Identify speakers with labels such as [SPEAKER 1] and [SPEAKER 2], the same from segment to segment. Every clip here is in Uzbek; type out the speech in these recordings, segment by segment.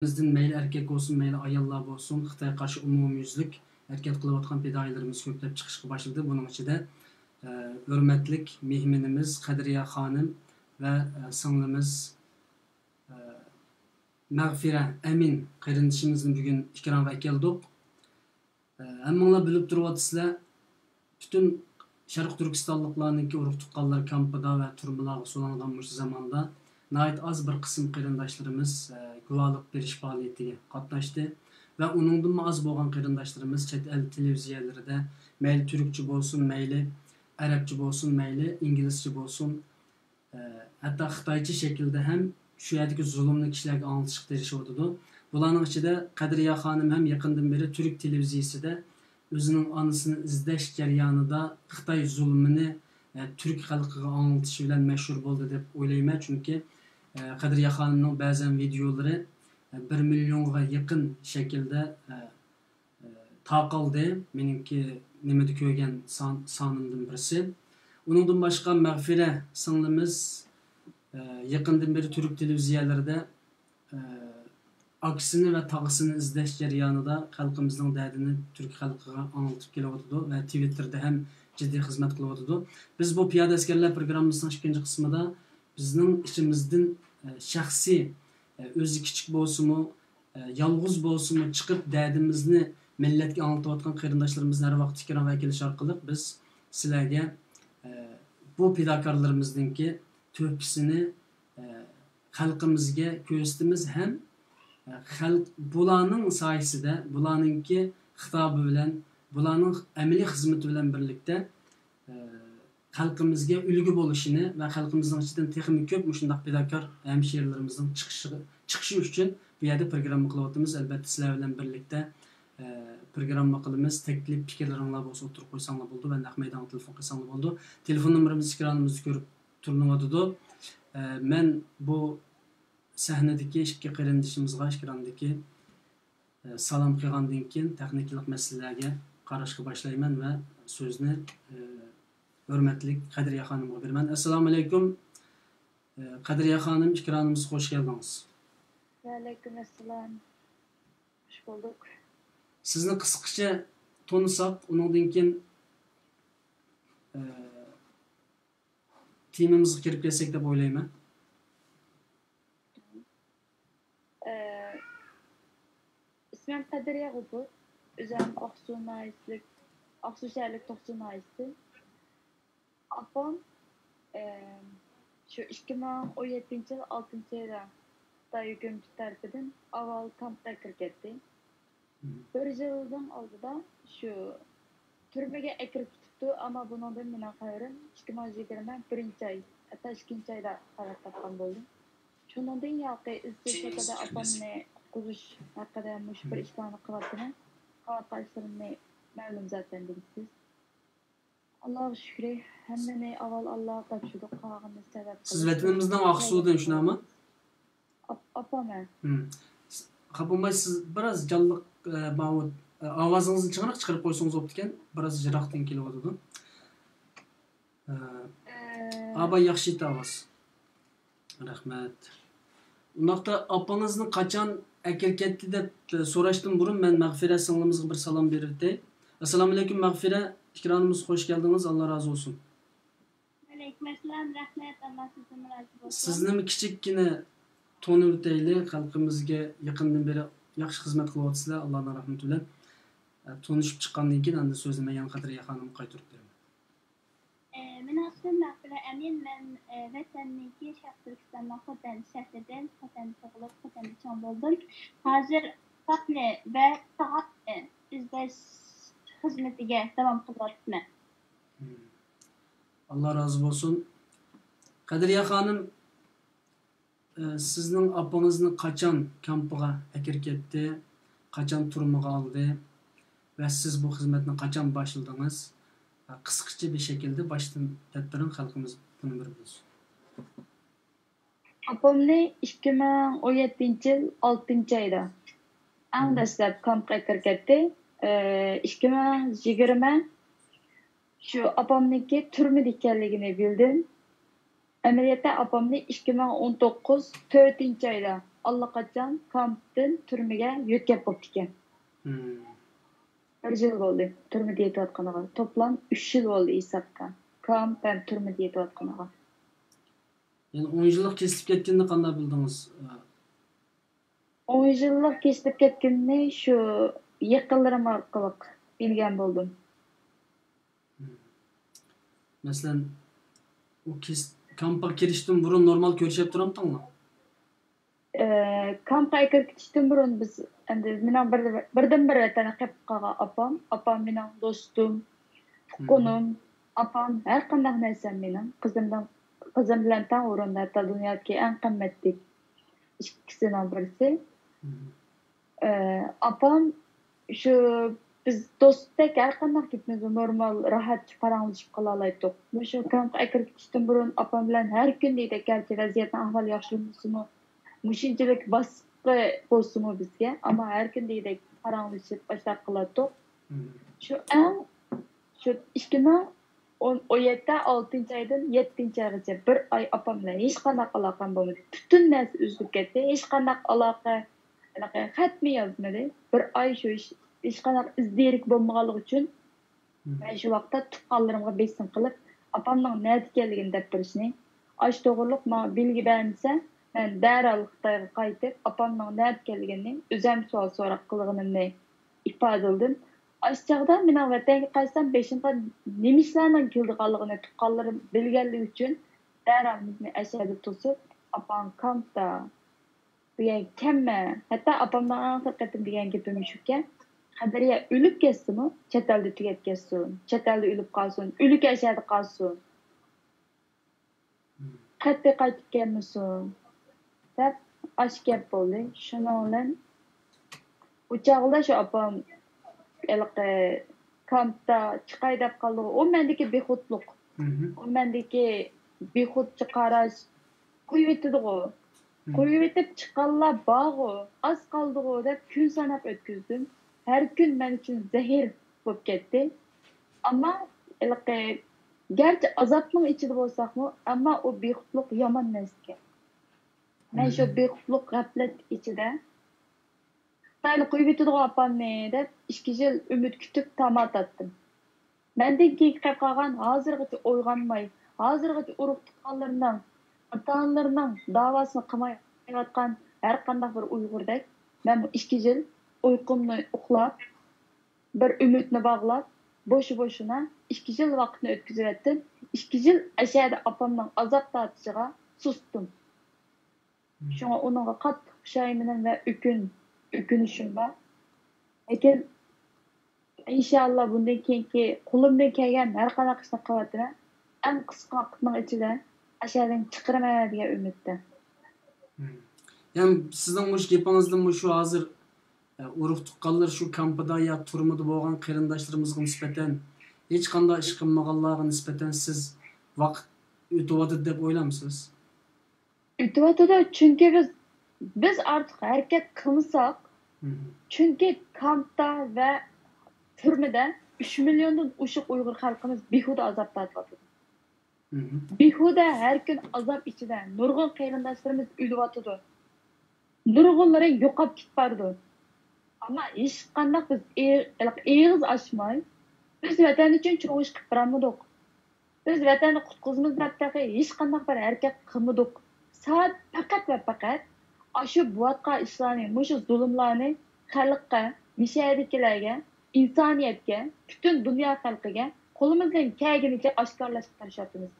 [SPEAKER 1] Bizden meyli erkek olsun, meyli ayollar olsun, Xitayga qarşı umumyüzlük hərəkət qılıbatqan fedailərimiz köplәp çıxışqa başladı. Bunun içində hörmətlik mehminimiz Qədriyə xanım və sınglimiz Məğfirə Əmin qarindişimizin bugün ikramğa keldik. Həmmіңlar bilib turibsizlar, bütün Şərq Türkistanlıqlarnınki uruq tuqqanlar kampida və turmalarga solanğan bu zamanda nəhayət az bir qism qarindaşlarımız guvalıq beriş fəaliyyətinə qatnaşdı və onundan az bolğan qarindaşlarımız chet el televiziyalarında məyli türkçe bolsun, məyli ərəbçe bolsun, məyli ingilisçe bolsun, hətta Xitayca şəkildə həm şu yerdəki zulmni kişilərə anlatışıq derişiyodu. Bularning ichida Qadriya xonim ham yaqindan beri Türk televiziyasida o'zining onasini izlash jarayonida Xitoy zulmini Türk xalqiga anlatishi bilan mashhur bo'ldi deb o'ylayman. Chunki Qadriya xonimning ba'zan videolari 1 millionga yaqin shaklda taqaldi. Menimki nimada ko'rgan sonimdan birisi. Uningdan boshqa Mag'fira singlimiz yaqindan beri Türk televiziyalarida aksini ve tağısını izleş jarayonida xalqimizning derdini Türk xalqiga anlatıp kelyapti ve Twitter'da hem ciddi hizmet kılyapti. Biz bu Piyoda askarlar programımızın ikinci kısmında bizning içimizden şahsi o'zi kichik bo'lsinmi, yolg'iz bo'lsinmi chiqib derdimizni millatga anlatayotgan qarindoshlarimizni har vaqt ikramga kelish orqali biz sizlarga bu fidokorlarimizningki to'pisini xalqimizga ko'rsatamiz ham bularning sayesinde, bularningki hitabı bilen, bularning ameliy xizmati bilan birlikda xalqimizga ulgu bo'lishini va xalqimizning ichidan texnik ko'p shundaq fidokor hamshiralarimizning chiqishi uchun bu yerda programma qilyapmiz. Albatta sizlar bilan birlikda programma qilamiz. Taklif fikrlaringlar bo'lsa o'tirib qo'ysanglar bo'ldi. Ben maydonga telefon qilsanglar bo'ldi. Telefon nomerimizni ekranimizda ko'rib turibdi. Men bu sahnedeki ikki qarindishimizga ekrandagi salom qilgandan keyin texniklik masalalarga qarashga boshlayman va so'zni hurmatli Qadriya xonimga beraman. Assalomu alaykum. Qadriya xonim, ekranimizga xush keldingiz.
[SPEAKER 2] Va alaykum assalom. Xush bulduk.
[SPEAKER 1] Sizni qisqacha tanısak, undan keyin temamizga kirib kelsak deb o'ylayman.
[SPEAKER 2] İsmim Qadriya G'ubur. Özüm Aksu şehirlik Toqsun ailesi. Apam şu 2017 yıl 6. ayda Xitoy hükümeti tarafından avval kampda kirgetdi. Bir yıldan oldida şu türmege ekirib tuttu ama bundan mening xabarim 2021 ay, hatta 2. ayda xabar topgan bo'ldim. Shundan yoqi izlashda apamni kuruş hakkında bir işlerini kıvattığını, kıvattığını mevlum zaten bilsiz. Allah'a şükür, hem de aval Allah'a tapşırdık, kağını sebep.
[SPEAKER 1] Siz vatanımızdan Aksu'dan şuna mı?
[SPEAKER 2] Apam
[SPEAKER 1] Kapımay siz biraz canlı avazınızı çıkarıp koysanız optiken, biraz jiraktan kelyapti. Aba yaxshi avaz. Rahmat. Undaqda apangizni qachon akirketdi deb so'rashdan burun men Mag'fira singlimizga bir salom berdi. Assalomu alaykum Mag'fira, ikramimizga xush keldingiz. Alloh razı olsun.
[SPEAKER 2] Alaykum assalom, rahmat. Allah sizdan razı olsun.
[SPEAKER 1] Sizni kichikkina tanib o'taylik, xalqimizga yaqindan beri yaxshi xizmat qilyapsizlar. Allohning rahmati bilan. Tanishib chiqqandan keyin endi so'zni men yana Qadriya xonimga qaytarib beraman.
[SPEAKER 2] Men aslim Mag'fira Amin, men vatanimki Şərq Türkistandan Xotan şəhridən, Xotan tug'ilib, Xotanda chong bo'ldim. Hozir faxri va saatni izlash xizmatiga davom qilyapman.
[SPEAKER 1] Allah razı olsun. Qadriya xonim, sizning apangizni qachon kampiga akirketdi, qachon turmaga oldi va siz bu xizmatni qachon boshladingiz? Qisqacha bir şekilde baştan tedbirin xalqimiz bunu bir bilsin.
[SPEAKER 2] Apamni 2017 yıl 6. ayda eng dastlab kampga kirgetdi. 2020 şu apamniki turmada ekanligini bildim. Ameliyatda apamni 2019 4. ayda allaqachon kampdan turmaga yo'tkab bo'pti ekan. Bir yil bo'ldi turmada yetayotganiga. Toplam 3 yil bo'ldi hisobga. Kamp ham turmada yetayotganiga.
[SPEAKER 1] Yani 10 yıllık kesilip ketkenini qanday bildiniz?
[SPEAKER 2] 10 yillik kesilib ketganini shu yaqinlarim orqali bilgan bo'ldim.
[SPEAKER 1] Mesela o kampa kirişten burun normal görüşüp duramdыңmı?
[SPEAKER 2] Kampga kirishdan burun biz endi mening birdan-bir tanaqib qolgan opam mening do'stim, tuqqanim, opam har qanday narsam mening qizim bilan tang o'rinda dunyodagi eng qimmatli ikkisidan birisi. Opam shu biz do'stdek har qanday ketmiz normal rahat paranglashib qola oldik. Shu kampga kirishdan burun opam bilan har kun deydi garchi vaziyatning ahvoli yaxshilanmasimi Muşinçilik baskı bolsunmu bizge ama her gün deydik paranglışıp başlap qıladık. Şu 2017-6 aydan 7 aygacha bir ay opam bilan hech qanday aloqam bo'lmadi. Butun narsa uzilib ketdi. Hech qanday aloqa, xatmi yozmadi. Bir ay shu hech qanday izdirik bo'lmaganligi uchun men shu vaqtda tuqqanlarimga besim qilib, opamning nima ekanligini deb turishni, ash to'g'riliq menga bilgi bermasa ben derhal Xitoyga qaytib, opamning nima ekanligini o'zim savol so'rab qilganimni ifodalladim. Aşağıda mening vatanga qaysam 5-ga nima ishlarning kelganligini tuqqanlarim bilganligi uchun derhal bizni aşağıda to'sib, opam kampda degan kamma, hatto opamning oxir qatim degan gapim shukan. Qadriya o'lib ketsinmi, chet elda tugat ketsin, chet elda o'lib qolsin, o'lik aşağıda qolsin. Qaytib kelmasin. Deb ash gap bo'ldi. Shuning bilan u chog'da shu opam kampda chiqay deb qoldi. O mendagi bexudlik. O mendagi bexudchi qarash qo'yib etdi-ku. Qo'yib etib chiqqanlar bog'u, az qoldi-ku deb kun sanab o'tkazdim. Har kun men uchun zahir bo'lib ketdi. Ammo garchi azobning ichida bo'lsaqmi, ammo o bexudlik yomon narsa. Men shu bexudlik g'aflat ichida Xitoyni qo'yib etdi opamni deb 2 yil umid kutib tamat atdim. Mendan keyin qolib qolgan hozirgacha o'yg'onmay, hozirgacha urug' tuqqanlarning, ota-onalarining davosini qilmayotgan har qanday bir Uyg'urdek men 2 yil uyqumni uxlab, bir umidni bog'lab, boshi-boshina 2 yil vaqtni o'tkazib 2 yil ashada opamning azob tortishiga sustum. Şuna onunla qattiq pushaymonim va o'kinishim bor. Lekin inshaalloh bundan keyingi qo'limdan kelgan har qanday ishni qilaman. Eng qisqa vaqtning ichida ashadan chiqaraman degan umidda.
[SPEAKER 1] Yani sizin bu gapingizdan shu hozir urug' tuqqanlar shu kampida yo turmada bo'lgan qarindoshlarımızga nisbatan hech qanday ish qilmaganlarga nisbatan siz vaqt o'tyapti deb o'ylamsiz?
[SPEAKER 2] O'tyapti chunki biz artık harakat qilmasak, chunki kampda va turmada 3 milliondan oshiq Uyg'ur xalqimiz behuda azob tortyapti. Behuda har kun azob ichida nurg'un qarindoshlarimiz o'lyapti. Nurg'unlari yo'qolib ketdi. Ama hech qanday biz eg'iz ochmay, biz vatan uchun cho'ng ish qilib boramidik. Biz vatanni qutqizamiz deb hech qanday bir harakat qilmadik. Saat faqat va faqat shu buatqa ishlarni, shu zulmlarni xalqqa, mishaydikilarga, insoniyatga, butun dunyo xalqiga qo'limizdan kelganicha oshkorlashga tirishamiz.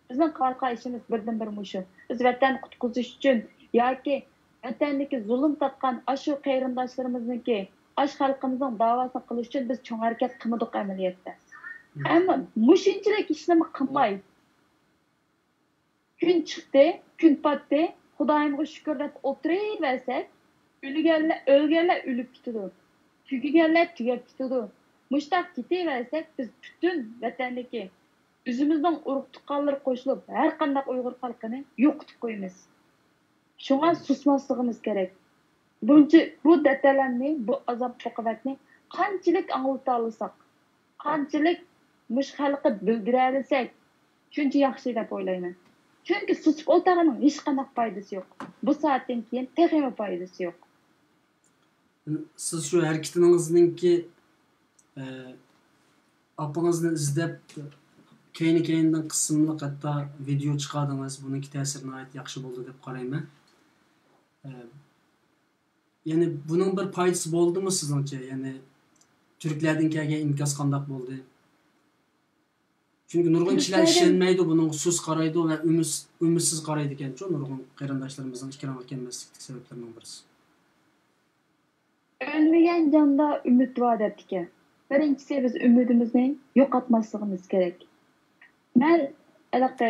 [SPEAKER 2] Bizning xalqqa ishimiz birdan-bir shu. Biz vatanni qutqizish uchun yoki vatandagi zulm tatgan shu qarindoshlarimizniki, xalqimizning davosini qilish uchun biz cho'ng harakat qilmadik amaliyotda. Ammo mushunchalik ishlarni qilmay kun chiqdi, kun patdi, Xudoyimga shukr deb o'tiraversak, o'lganlar o'lib ketadi. Tugaganlar tugab ketadi. Mushtaq ketaversak, biz butun vatandagi o'zimizning urug' tuqqanlar qo'shilib, har qanday Uyg'ur xalqini yo'qotib qo'yamiz. Shunga susmasligimiz kerak. Bu datalarni, bu azob oqibatni qanchalik anglata olsak, qanchalik mush xalqqa bildira olsak, shuncha yaxshi deb o'ylayman. Çünkü susip otarının hiç kanak faydası yok. Bu saatten keyin texmi faydası yok.
[SPEAKER 1] Siz şu hareketinizninki apаңызны izlep keyin kısımlık hatta video çıkardınız. Bununki tesirine ait yaxşı oldu dep qarayman. Yani bunun bir faydası oldu mu sizningcha? Yani Türklerden kelgan inkos qandaq oldu? Çünkü nurg'un kishilar ishonmaydi, buning so'z qaraydi va umidsiz qaraydi ekan-ku nurg'un qarindoshlarimizning ikkilanib kelmaslikning sabablaridan birisi.
[SPEAKER 2] Ölmeyen canda ümit var etken. Birincisi biz ümidimizni yo'qotmasligimiz kerak. Men alaqta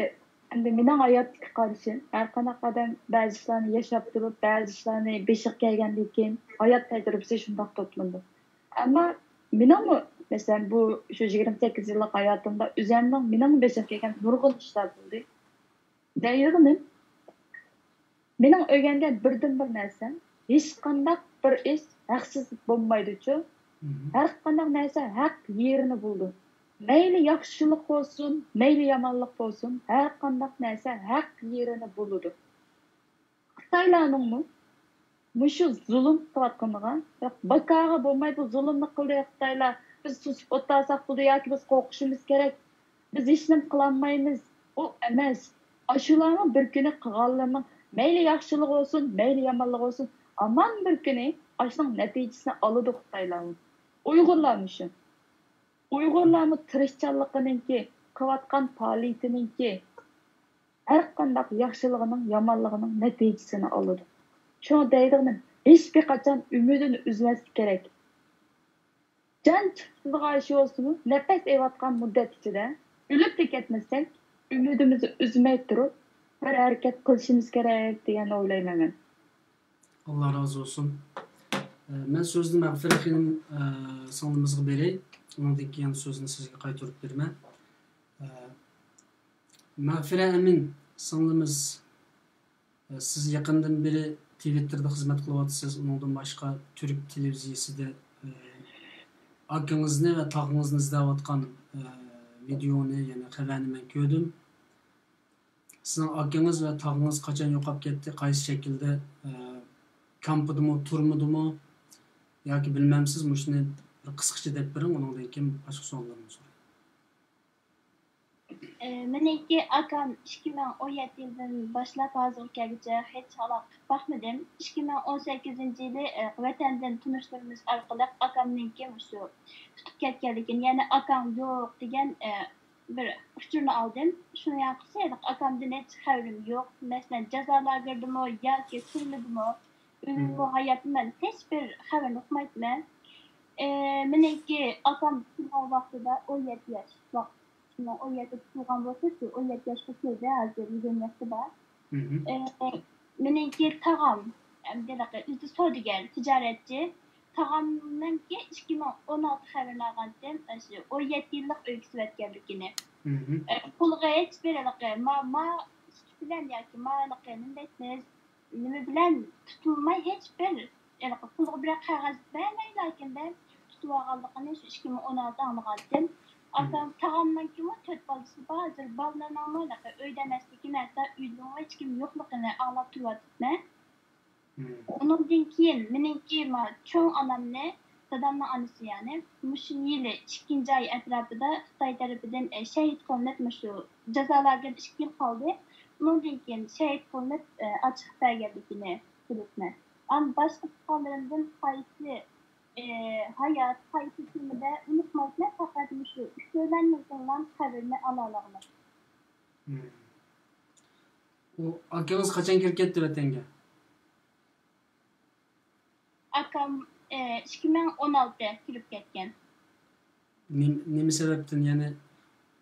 [SPEAKER 2] endi mening hayotga qarashim har qanaqa odam ba'zi ishlarni yashab turib, ba'zi ishlarni beshiq kelgandan keyin hayot tajribasi shundoq toplanadi. Ammo mening mesela bu şu 28 yıllık hayatımda üzerinden mening beshiq kelgan nurg'un ishlar bo'ldi. Deyirdim. Mening o'rgangan birdan bir narsam hech qanday bir ish haqsizlik bo'lmaydi-ku. Har qanday narsa haq yerini buldu. Mayli yaxshilik bo'lsin, mayli yomonlik bo'lsin, har qanday narsa haq yerini buladi. Xitoylarning mushu zulm qilayotganiga, bakaga bo'lmaydi zulmni qildi Xitoylar. Biz susib o'tirsak bo'ldi yoki biz qo'rqishimiz kerak. Biz hech nima qilolmaymiz. U emas. Ashularni bir kuni qilganlarning mayli yaxshilik bo'lsin, mayli yomonlik bo'lsin, aman bir kuni ashning natijasini oladi Xitoylar. Uyg'urlarmi shu? Uyg'urlarni tirishchanligininki, qilayotgan faoliyatininki har qanday yaxshiligining, yomonligining natijasini oladi. Shuni deydigan hech bir qachon umidini uzmaslik kerak. Can çıktığı şey olsun, nefes evatkan müddet içinde ölüp de ketmezsek ümidimizi üzmey durup bir hareket kılışımız gerek diyen oylayman ben.
[SPEAKER 1] Allah razı olsun. Ben sözünü Mağfire Hanım sanımızı berey. Ondan keyin sözünü sizge qaytarıp bermen. Mağfire Emin sanımız siz yakından beri Twitter'da hizmet kılavatısınız. Ondan başka Türk televiziyası da akınızını ve tağınızını izleyatkan videonu yani haberini ben gördüm. Sizin akınız ve tağınız kaçan yo'qolib ketdi, qaysi şekilde kampıdı mı, turmudu mu? Ya ki bilmemsiz mi şunu kısıkça dep bering, ondan keyin başka so'rlarni so'rayman.
[SPEAKER 3] Meniki akam 2017 yıldan başlap hozirgacha hech aloqa baxmadim. 2018 yili vatandan tanishlarimiz orqali akamninki shu tutib ketganligini, ya'ni akam yo'q degan bir uchurni oldim. Shuni yaqilsaydik akamdan hech xabarim yo'q. Masalan, jazolar girdimi yoki turmadimi? Bu hayotimdan hech bir xabar yo'qmayman. Meniki akam turgan vaqtida 17 yosh vaqt. O yerde tutulan olsa ki, o yerde yaşlıkıydı, hazır 20 yaşında. Menimki tağam, üzü sodigar, ticaretçi. Tağamdan ki 2016 haberini algandım, 17 yıllık öyküsü etkenlikini. Pulga hiç bir ma bilen yoki ma'laqanin deysiniz, nima bilan tutulmay hech bir pulga bir qog'oz bermay, lakin de tutib olganligini 2016 anlagandim. Akam tağamdan kim o töt balısı bazı ballarını almayla öydemezlikin hatta üydüğün hiç kim yoxluğunu ağlap turvatıpne. Onun dinkiyin meninki çoğun anam ne? Dadamın anısı yani. Muşun yili 2. ay etrafında Xitay tarafından şehit kılınıp şu cezalarga 2 yıl kaldı. Onun dinkiyin şehit kılınıp açık belgelikini bilipne. Ama başka tutanlarımızın kayıtlı hayat, kayıtlı de unutmakla fakat şu söylenmesinden haberini alalım.
[SPEAKER 1] O akınız kaçan kirip ketdi vatanga?
[SPEAKER 3] Akam 2016 kirip ketken.
[SPEAKER 1] Nemi sebepten yani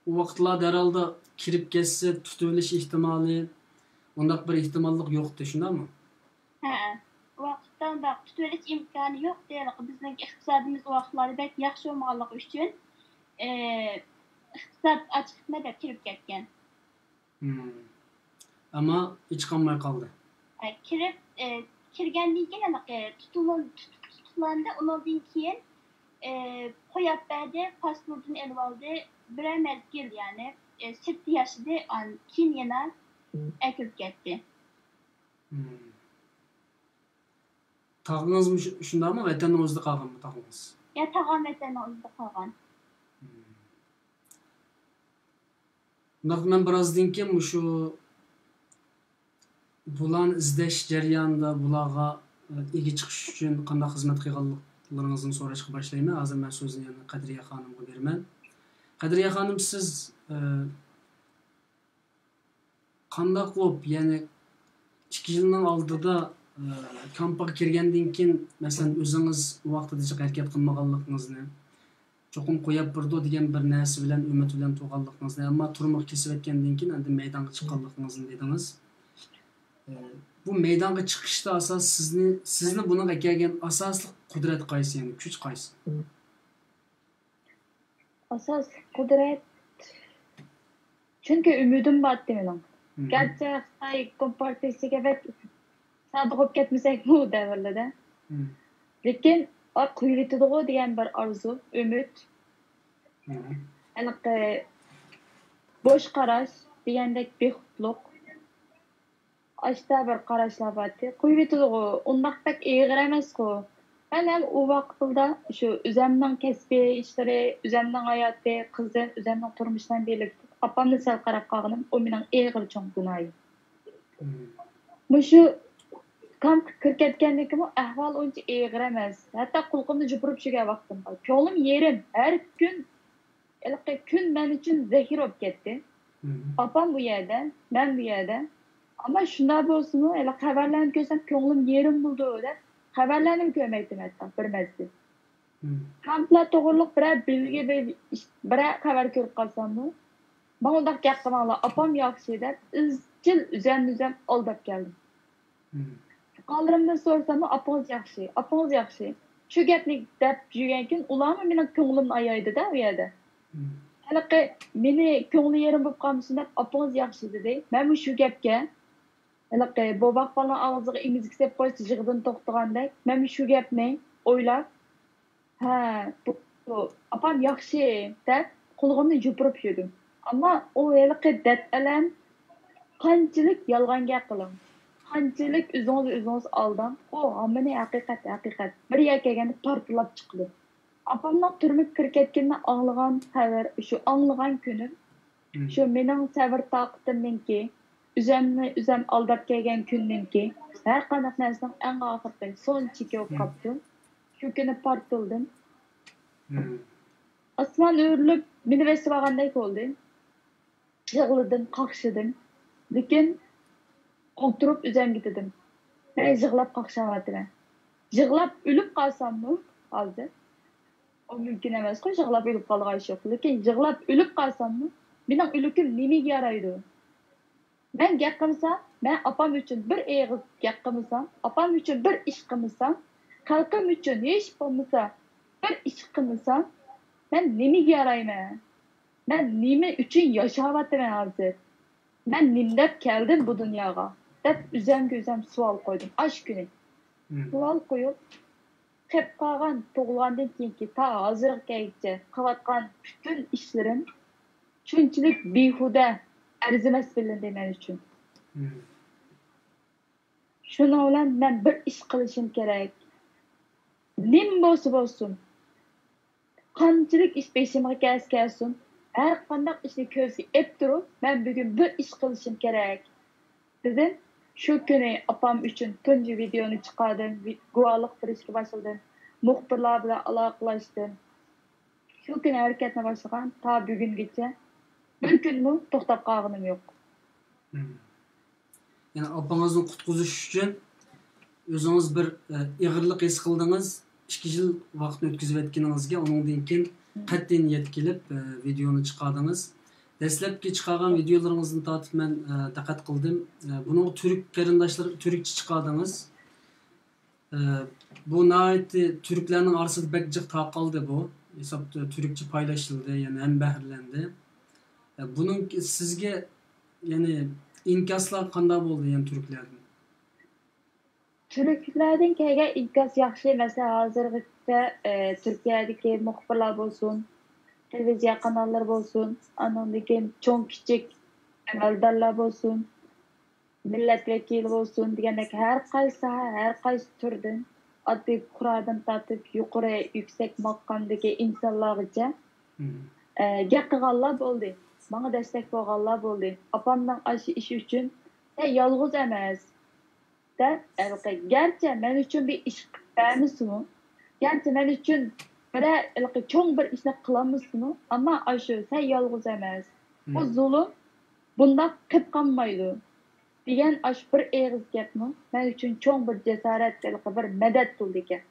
[SPEAKER 1] o vaqtlarda herhalde kirip ketse tutuluş ihtimali ondak bir ihtimallik yoktu şunda mı?
[SPEAKER 3] He. Vaqtdan baq tutuluş imkanı yok deyil. Bizning iqtisodimiz o vaqtlarda bek yaxshi bo'lganligi uchun iqtisod ochiqma deb kirib ketgan.
[SPEAKER 1] Ama hiç qolmay qoldi.
[SPEAKER 3] Kirib kirgandan keyin tutulandı. Ondan keyin qo'yib berdi, pasportini olib oldi. Bir mezgil yani 7 yaşında keyin yana kirib ketdi.
[SPEAKER 1] Tağınız mı şunda mı? Vatanın özde kalgan mı tağınız?
[SPEAKER 3] Ya tağam vatanın o'zida qolgan.
[SPEAKER 1] Ben birazdan keyin şu bulan izleş jarayonida bularga ega chiqish uchun qanday xizmat qilganliklaringizni so'rashga boshlayman. Hozir men so'zni yana Qadriya xonimga beraman. Qadriya xonim, siz qanday qilib, ya'ni 2 yilning oldida kampaga kirgandan keyin, masalan, o'zingiz vaqtida harakat qilmaganligingizni, cho'qim qo'yib birdi degan bir narsa bilan, umid bilan tug'anligingizni, ammo turmuq kesib o'tgandan keyin endi maydonga chiqqanligingizni dedingiz. Bu maydonga chiqishda asos sizni bunga kelgan asosli qudrat qaysi, ya'ni kuch qaysi?
[SPEAKER 2] Asos qudrat. Çünkü ümidim battı benim. Gerçi Xitoy kompartiyasiga sadık olib ketmasak bu davrlarda. Lekin quyilitidigo degan bir orzu, umid. Aniq bosh qarash degandek bexudlik. Ashta bir qarashlar batdi. Quyilitidigo undaq pek ig'ir emas-ku. Ben hem o vaqtda şu üzemden kesbi işleri, üzemden hayatı, kızın, üzemden turmuşdan birlikte apamda sel qarab qalğanım, o mening eg'ir cho'ng gunoyim. Bu şu kamp kirib ketgandan keyin ahvol uncha eg'ir emas. Hatto qulqimni jupurib tushgan vaqtim bor. Ko'nglim yerim, har kun men uchun zehir bo'lib ketdi. Apam bu yerda, men bu yerda. Ama shunday bo'lsin-u, xabarlarni ko'rsam ko'nglim yerim bo'ldi deb xabarlarni ko'rmaydim hatto bir mazgil. Kamplar to'g'riliq bir xabar ko'rib qolsam-u, ben undaq gap qilmanglar, apam yaxshi deb izchil üzem aldab keldim. Qoldirimdan so'rasam-u, apangiz yaxshi. Shu gapni deb yurgan kun ularmi mening ko'nglimni ayaydi-da u yerda. Haliqi meni ko'ngli yerim bo'lib qolmasin deb apangiz yaxshi dedi. Men shu gapga haliqi bobaq falan og'ziga emizgizib qo'ysa yig'dan to'xtagandek, men shu gapni o'ylab, ha, bu apam yaxshi deb qo'limni yupurib yurdim. Ama o haliqi datalam qanchalik yolg'onga qiling. Qanchalik o'zingiz aldam. O hammani haqiqat. Bir yer kelganda portlab chiqdi. Apamning turmush kirib ketganini anglagan xabar, shu anglagan kunim, shu mening sabr toqatimninki, üzem aldab kelgan kunninki, har qanday narsaning eng oxirgi son cheki bo'lib qoldi. Shu kuni portildim. Osmon o'rilib, meni besib olgandek bo'ldi. Yig'ladim, qaqshidim. Lekin o'tirib üzemga dedim. Men yig'lab qaqshamayapman. Yig'lab o'lib qolsam-mu, hozir o mümkün emas-ku, yig'lab o'lib qolgan ish yo'q. Lekin yig'lab o'lib qolsam-mu, mening o'likim nimaga yaraydi? Men gap qilsam, men apam uchun bir eg'iz gap qilsam, apam uchun bir ish qilsam, xalqim uchun hech bo'lmasa bir ish qilsam, men nimaga yarayman? Men nima uchun yashayapman hozir? Men nimdab keldim bu dunyoga? Deb üzem savol qo'ydim. Ash kuni. Savol qo'yib, qilib qolgan tug'ilgandan keyingi ta hozirgacha qilayotgan bütün ishlarim shunchalik behuda arzimas bilindi men uchun. Shuni bilan men bir ish qilishim kerak. Nim bo'lsin. Qanchalik ish beshimga kelsin, har qanday ishni ko'zga ep turib, men bugun bir ish qilishim kerak dedim. Shu kuni opam uchun tunji videoni chiqardim, guvohlik berishga boshladim. Muxbirlar bilan aloqalashdim. Shu kuni harakatni boshlagan ta bugungacha bir kunmi to'xtab qolganim yo'q.
[SPEAKER 1] Yani opangizni qutqizish uchun o'zingiz bir ig'irlik his qildingiz. 2 yil vaqt o'tkazib o'tganingizga, undan keyin qat'iy niyat kelib videoni chiqardingiz. Dastlabki chiqargan videolaringizni tatib men diqqat qildim. Buni Türk qarindoshlar Türkçe chiqardingiz. Bu nayeti Türklerning orasida bakjiq taqaldi bu. Hesabda Türkçe paylaşıldı, yani hem bahirlendi. Bunun sizge yani inkaslar qanday bo'ldi, yani Türklerden?
[SPEAKER 2] Türklerden kelgan inkas yaxshi, mesela hozirgacha Turkiyadagi muxbirlar bo'lsin, televiziya kanallar bo'lsin, anondan cho'ng kichik amaldorlar bo'lsin, milletvekili olsun degandek her qaysi türden adli kurardan tatip yuqori yüksek makamdagi insonlargacha gap qilganlar bo'ldi. Bana destek bo'lganlar bo'ldi. Opamning aşı ish uchun yolg'iz emas. Gerçi men uchun bir ish qilamiz-mi? Gerçi men uchun cho'ng bir ishni qilamizmi? Ammo aşı sen yolg'iz emas. Bu zulm bunda qilib qolmaydi. Degan aş bir eg'iz gapmi? Men uchun cho'ng bir jasorat, bir madad bo'ldi ekan.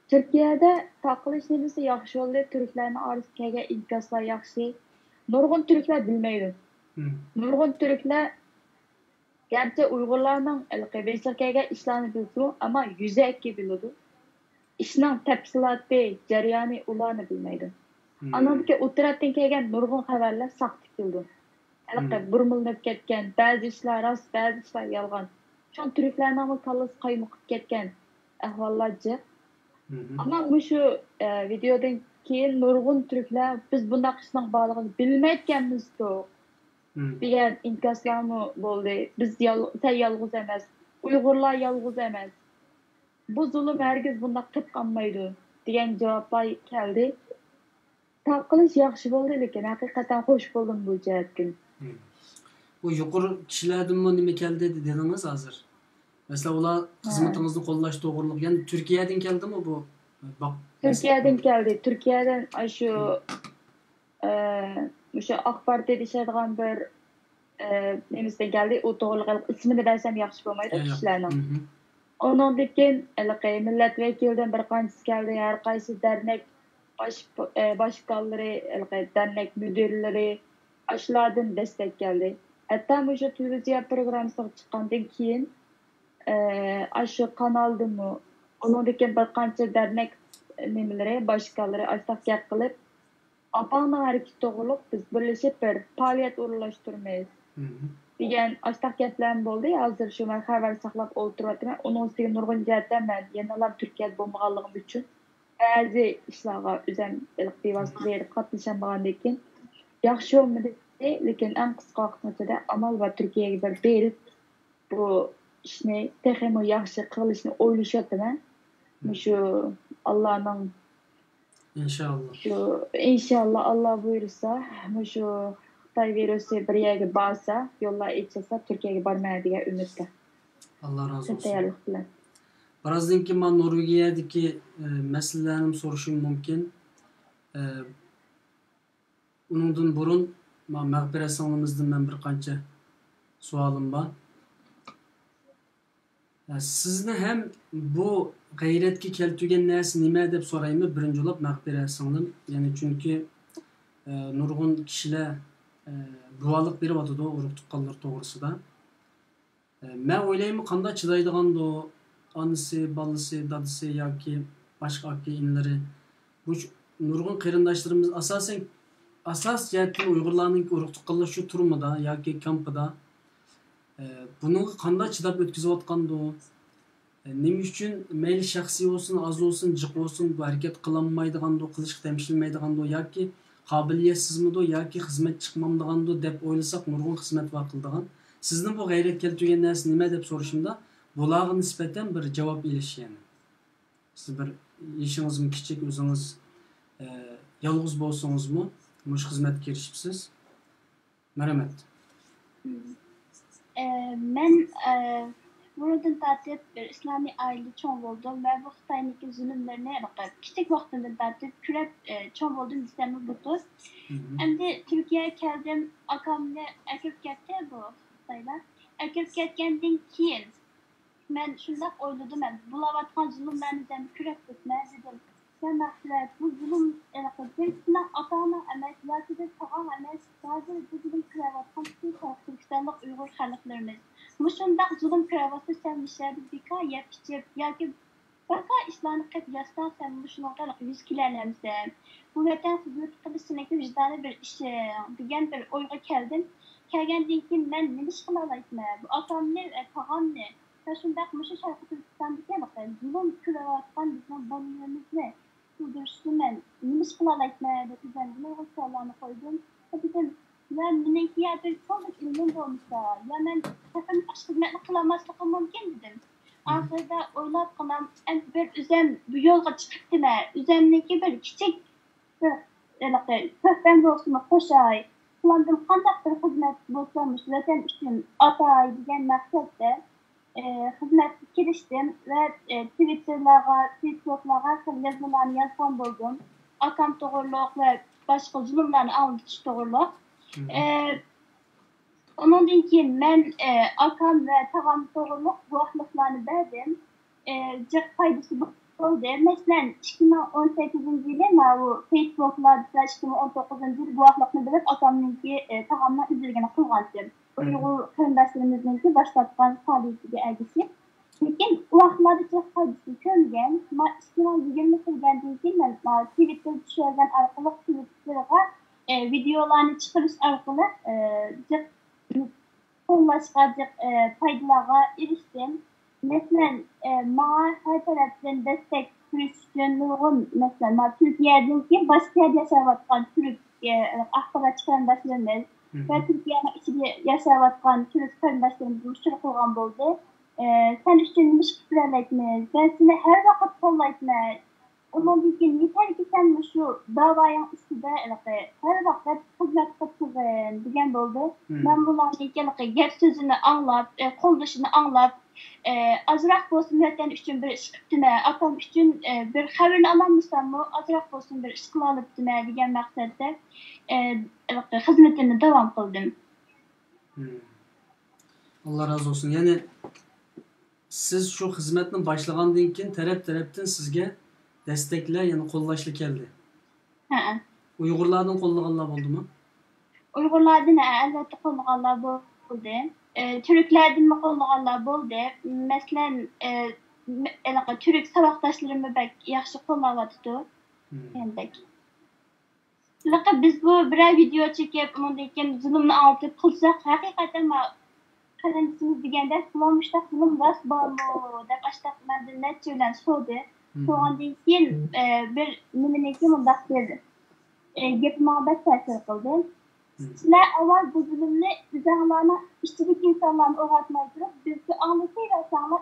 [SPEAKER 2] Türkiye'de takılış nemesi yaxşı oldu. Türklerin arasında kelgan inkaslar yaxşı. Nurgun Türkler bilmeydi. Nurgun Türkler gerçi Uygurlarning beşlik kelgan ishlarni bildi ama yüzeyki bildi. İşning tafsiloti, jarayoni ularni bilmaydi. Anadaki o'tiratdan kelgan nurgun xabarlar saqtik bildi. Burmilib ketgan, ba'zi ishlar rost, ba'zi ishlar yolg'on. Şu Türklerning kallasi qaymoqib ketgan ahvollar jiq. Ama şu videodan keyin nurgun Türkler biz bundaq ishning borligini bilmayotganmiz degan inkaslarmi bo'ldi. Biz yolg'iz emas, Uyg'urlar yolg'iz emas. Bu zulm hergiz bundaq qilib qolmaydi degan javoblar keldi. Taqilish yaxshi bo'ldi, lekin haqiqatan xush bo'ldim bu jihatdan.
[SPEAKER 1] Bu yuqori kishilardan nima keldi dedingiz hozir? Mesela ular xizmatınızı qo'llash to'g'riliq. Yani Türkiye'den geldi mi bu? Bak.
[SPEAKER 2] Türkiye'den geldi. Türkiye'den şu AK Parti'de işlediğim bir nemizden geldi. O to'g'riliq ismini dersem yaxshi bo'lmaydi kishilarning. Ondan keyin milletvekilidan bir qanchasi keldi. Her qaysi dernek başkanları, dernek müdürleri aşılardan destek geldi. Hatta şu Türkiye programı çıkandan keyin aşı kanaldı mı? Onundaki bir qancha dernek nemeleri, başkaları açtak gap qilib, apağına hareket to'g'riliq biz birleşip bir faaliyet o'rinlashtirmaymiz. Degan açtak gaplar bo'ldi. Hozir shu men xabar saqlab o'tiryapman. Onun ustiga nurg'un jihatdan men yana Türkiye'de bo'lmaganligim uchun ba'zi ishlarga o'zim bevosita berib qatnashamandan keyin yaxshi bo'lmadi, lekin eng qisqa vaqt ichida amal va Türkiye'ga bir berib bu ishni texmo yaxshi qilishni o'ylashyapman. Şu Allah'ın inşallah Allah buyursa, şu Xitoy virusi bir yerga borsa, yo'llar ochilsa Turkiyaga bormaydi degan umidda.
[SPEAKER 1] Allah razı olsun. Birazdan keyin men Norvegiyadagi masalalarni so'rashim mumkin. Undan burun mag'firat singlimizdan men bir qancha savolim bor. Sizni ham bu g'ayratga keltirgan narsa nima deb so'raymi? Birinchi bo'lib mag'firat singlim. Ya'ni chunki nurg'un kishilar guvohlik beryapti urug' tuqqanlar to'g'risida. Men o'ylayman qanday chidaydigandi anisi, balisi, dadisi yoki boshqa aka-inlari. Bu nurg'un qarindoshlarimiz asas jihatdan Uyg'urlarning urug' tuqqanlar shu turmida yoki kampida bunga qanday chidab o'tkazyapgandi? Nima uchun mayli shaxsiy bo'lsin, oz bo'lsin, jiq bo'lsin bu harakat qilinmaydigandi, qilishga temishilmaydigandi yoki qobiliyatsizmidi yoki xizmat chiqmamdigandi deb o'ylasak nurg'un xizmat va qildigan. Sizni bu g'ayrat keltirgan narsa nima deb so'rashimda bularga nisbatan bir javob berish yani. Siz bir ishingizmi kichik o'zingiz yolg'iz bo'lsangizmi, mush xizmatga kirishibsiz. Marhamat.
[SPEAKER 3] Men buradan tartib bir İslami aile çoğun oldum ve bu Xitoyniki zulümlerine kichik vaqtimdan tartib kurab çoğun oldum istemli budur. Hem de Türkiye'ye geldim, akamla akıp ketdi bu Xitoylar. Akıp ketgandan keyin men shunday o'yladim, men bulayotgan zulmlarni ham kurab o'tmay dedim. Sen mag'firat, bu zulm qilgan ota-ona emas, yoki de tog'am emas, hozir bu zulm qilayotgan Turkistonlik Uyg'ur xalqlarimiz. Mushundaq zulm qilayotsa sen ishlarni bekor yeb ichib yoki boshqa ishlarni qilib yassan, sen mushunga yuz kilalamsan. Bu vatan xizmat qilishning vijdoniy bir ishi degan bir o'yga keldim. Kelgandan keyin men nima ish qila olayman? Bu otamni, tog'amni shundaq mushu sharq Turkistondagi zulm qilayotgan bizning bolalarimizni men nima ish qila olayman deb o'zimga savollarni qo'ydim. Dedim Ya meniki ya bir çok ilmim olmuşsa. Ya ben efendim hizmetini kılamaslıkım mümkün dedim. Ahirde oylap kalan en bir üzem bu yolga çıkıp deme. Üzemdeki bir küçük bir köhben dostuma koşay. Kullandım kandak bir hizmet bozulmuş. Zaten için atay diyen maksatla hizmet giriştim ve Twitter'lara, Facebook'lara yazılarını yazan buldum. Akam doğruluk ve başka zulümlerini almış doğruluk. Ondan keyin men akam ve tağam doğruluk guahlıklarını verdim. Cık faydası oldu. Mesela 2018 yılı bu Facebook'larda 2019 yılı guahlıkını verip akamınki tağamdan üzülgeni kılgandım. Uygur kırındaşlarımızınki başlatkan faaliyeti bir ergisi. Lekin uaqlarda cık faydası kölgen. 2020 kılgandan keyin men Twitter'da düşürgen arkalık Twitter'a videolarını çıkarış arkalı cık başka faydalara eriştim. Mesela bana her taraftan destek Türkçünlüğüm mesela Türkiye'deki başka yerde yaşayan Türk akbarat kardeşlerimiz ve Türkiye'nin içinde yaşayan Türk kardeşlerimiz müşterek olan oldu. Sen üçün müşküler etmez. Ben seni her vakit kollaytmaz. Onun için yeter ki sen şu davayın üstünde her vakit hizmet kıtırın diyen oldu. Ben bunların gep sözünü anlap, kolduşunu anlap, azrak olsun zaten üçün bir iş kıptime, atam üçün bir haberini alanmışsam mı, azrak olsun bir iş kılalıp dime diyen maksatda hizmetini devam kıldım.
[SPEAKER 1] Allah razı olsun. Yani siz şu hizmetini başlagandan keyin tarafdan sizga destekler, yani qo'llashlar keldi. Uyg'urlardan qo'llaganlar bo'ldimi?
[SPEAKER 3] Uyg'urlardan albatta qo'llaganlar bo'ldi. Türklerden mi qo'llaganlar bo'ldi. Masalan, Türk saboqdoshlarimni bak yaxshi qo'llayapti. Endek. Biz bu bir video çekip undan keyin zulmni ortib qilsak, haqiqatan qaransimiz deganda qilmoqda zulm bas bormi deb ashta madinat bilan so'di. So'ndan keyin bir nimaniki mundaq dedi. Gapimga ta'sir qildi. Sizlar avval bu zulmni bizlarni ishchilik insonlarni o'rgatmay turib, bizga anlatayversanlar,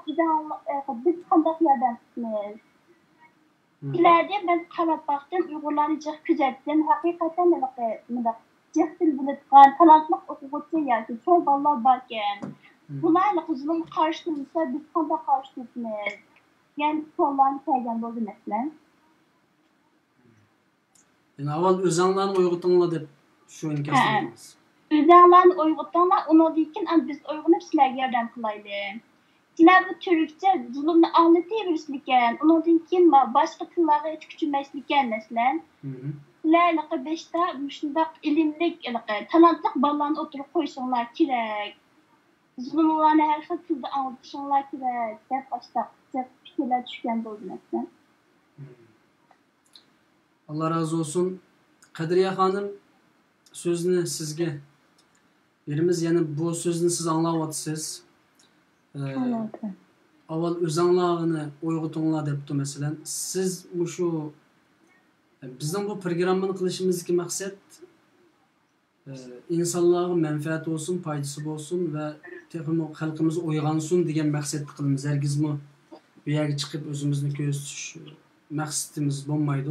[SPEAKER 3] biz qanday yordam qilamiz. Sizlarga ben qarab baktım, Uyg'urlarni jiq kuzatdim. Haqiqatan mundaq jiqtil biladigan talantli o'quvchi yoki cho'l bolalar bor ekan. Bularni zulm qarshi tursa, biz qanday qarshi turamiz? Yani so'llarni kelgan bo'ldi masalan.
[SPEAKER 1] Yani avval o'zinglarni uyg'otinglar deb shu inkaslaymiz.
[SPEAKER 3] O'zinglarni uyg'otinglar, undan keyin biz uyg'onib sizlarga yordam qilaylik. Sizlar bu Türkçe zulmni anlatayverishlikan, undan keyin boshqa tillarga tushunmaslikan masalan. Sizlar beshta shundaq ilmli, talantli bolalarni o'tirib qo'yishinglar kerak. Zulmlarni har xil tilda anlatishinglar kerak deb boshqa fikirlar tushgan bo'ldi masalan.
[SPEAKER 1] Allah razı olsun. Kadriye Hanım sözünü sizge verimiz. Yani bu sözünü siz anlayacaksınız. Avval özanlığını uyg'otinglar debdi mesela. Siz şu bizden bu programını kılışımızdaki maksat insanlığa menfaat olsun, faydası olsun ve halkımız uyg'onsin degan maksat qilamiz. Herkes bu yerga chiqib o'zimizni ko'rsatish maqsadimiz bo'lmaydi.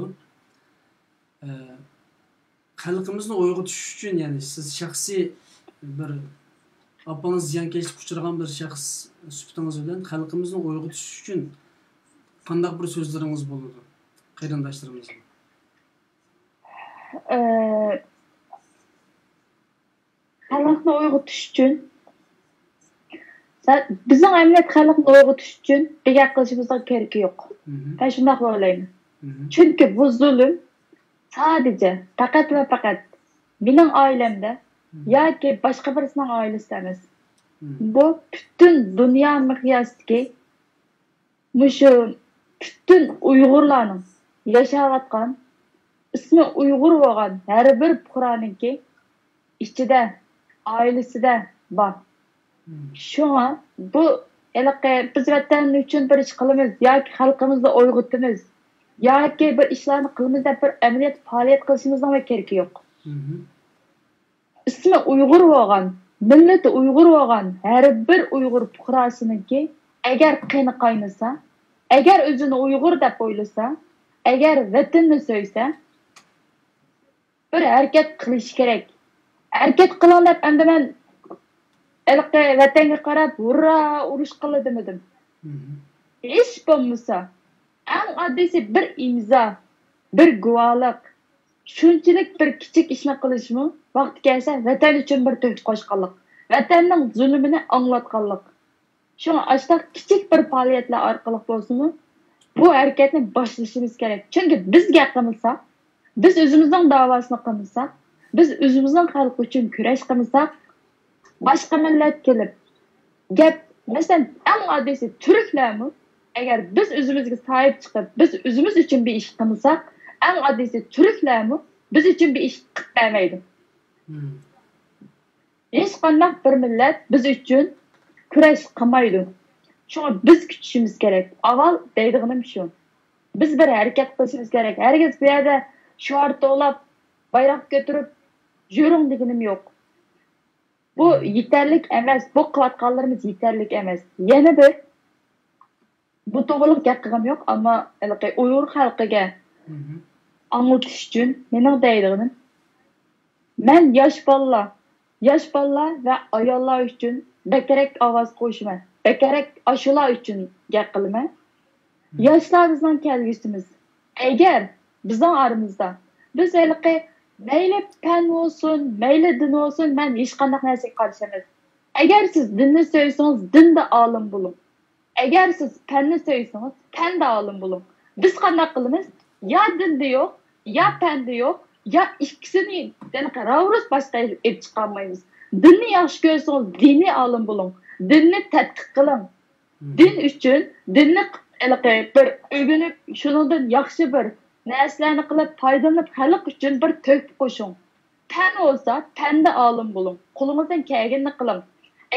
[SPEAKER 1] Xalqimizni uyg'otish uchun, ya'ni siz shaxsiy bir apangiz ziyonkashlikka uchragan bir shaxs sifatingiz bilan xalqimizni uyg'otish uchun qanday bir so'zlaringiz bo'ladi qarindoshlarimizga?
[SPEAKER 2] Xalqni uyg'otish uchun bizning emniyet xalqni uyg'otish uchun bir gap qilishimizga keragi yo'q. Ben shunday o'ylayman. Çünkü bu zulüm sadece fakat ve fakat benim ailemde ya ki başka birisinin ailesi emas. Bu bütün dünya miqyosidagi şu bütün Uyg'urlarning yaşayotgan ismi Uyg'ur bo'lgan har bir fuqaroninki ichida ailesida bor. Şuna bu biz vatan uchun bir ish qilamiz yoki xalqimizni uyg'otamiz yoki bir ishlarni qilamiz deb bir amaliyot faoliyat qilishimizdan keragi yo'q. ismi Uyg'ur bo'lgan, millati Uyg'ur bo'lgan har bir Uyg'ur fuqarosiniki agar qini qaynasa, agar o'zini Uyg'ur deb o'ylasa, agar vatanni so'ysa, bir harakat qilish kerak. Harakat qiling deb endi men vatanga qarab hurra urush qildim. Hech bo'lmasa, eng oddiysi bir imzo, bir guvohlik, shunchalik bir kichik ishni qilishmi, vaqti kelsa vatan uchun bir to'p qo'shqanlik, vatanning zulmini anglatganlik. Shuni ashta kichik bir faoliyatlar orqali bo'lsinmi, bu harakatni boshlashimiz kerak. Chunki bizga qilsak, biz o'zimizning davosini qilsak, biz o'zimizning xalq uchun kurash qilsak, boshqa millat kelib gap, masalan, eng oddiysi turklarmi, agar biz o'zimizga sahib chiqib, biz o'zimiz uchun bir ish qilsak, eng oddiysi turklarmi biz uchun bir ish qilmaydi. Hech qanday bir millat biz uchun kurash qilmaydi. Shuni biz kutishimiz kerak. Avval deydiganim shu. Biz bir harakat qilishimiz kerak. Herkes bu yerda shuar to'lab, bayroq ko'tarib yuring deganim yo'q. Bu yetarlik emas. Bu qilayotganlarimiz yetarlik emas. Yana bir bu to'g'riliq gap qilgim yo'q, ammo Uyg'ur xalqiga anglatish uchun mening deydiganim, men yosh bolalar va ayollar uchun bekarak ovoz qo'shiman. Bekarak ashular uchun gap qilaman. Yoshlar bizning kelgusimiz. Agar bizning oramizda biz mayli fan bo'lsin, mayli din bo'lsin, men hech qanday narsaga qarshi emas. Agar siz dinni sevsangiz, dinda olim bo'ling. Agar siz fanni sevsangiz, fanda olim bo'ling. Biz qanday qilamiz? Ya dinda yo'q, ya fanda yo'q, ya ikkisini ravros boshqa olib chiqolmaymiz. Dinni yaxshi ko'rsangiz, diniy olim bo'ling. Dinni tadqiq qiling. Din uchun dinni bir o'rganib, shundan yaxshi bir narsalarni qilib, foydalanib, xalq uchun bir to'p qo'shing. Fan bo'lsa, fanda olim bo'ling. Qo'lingizdan kelganini qiling.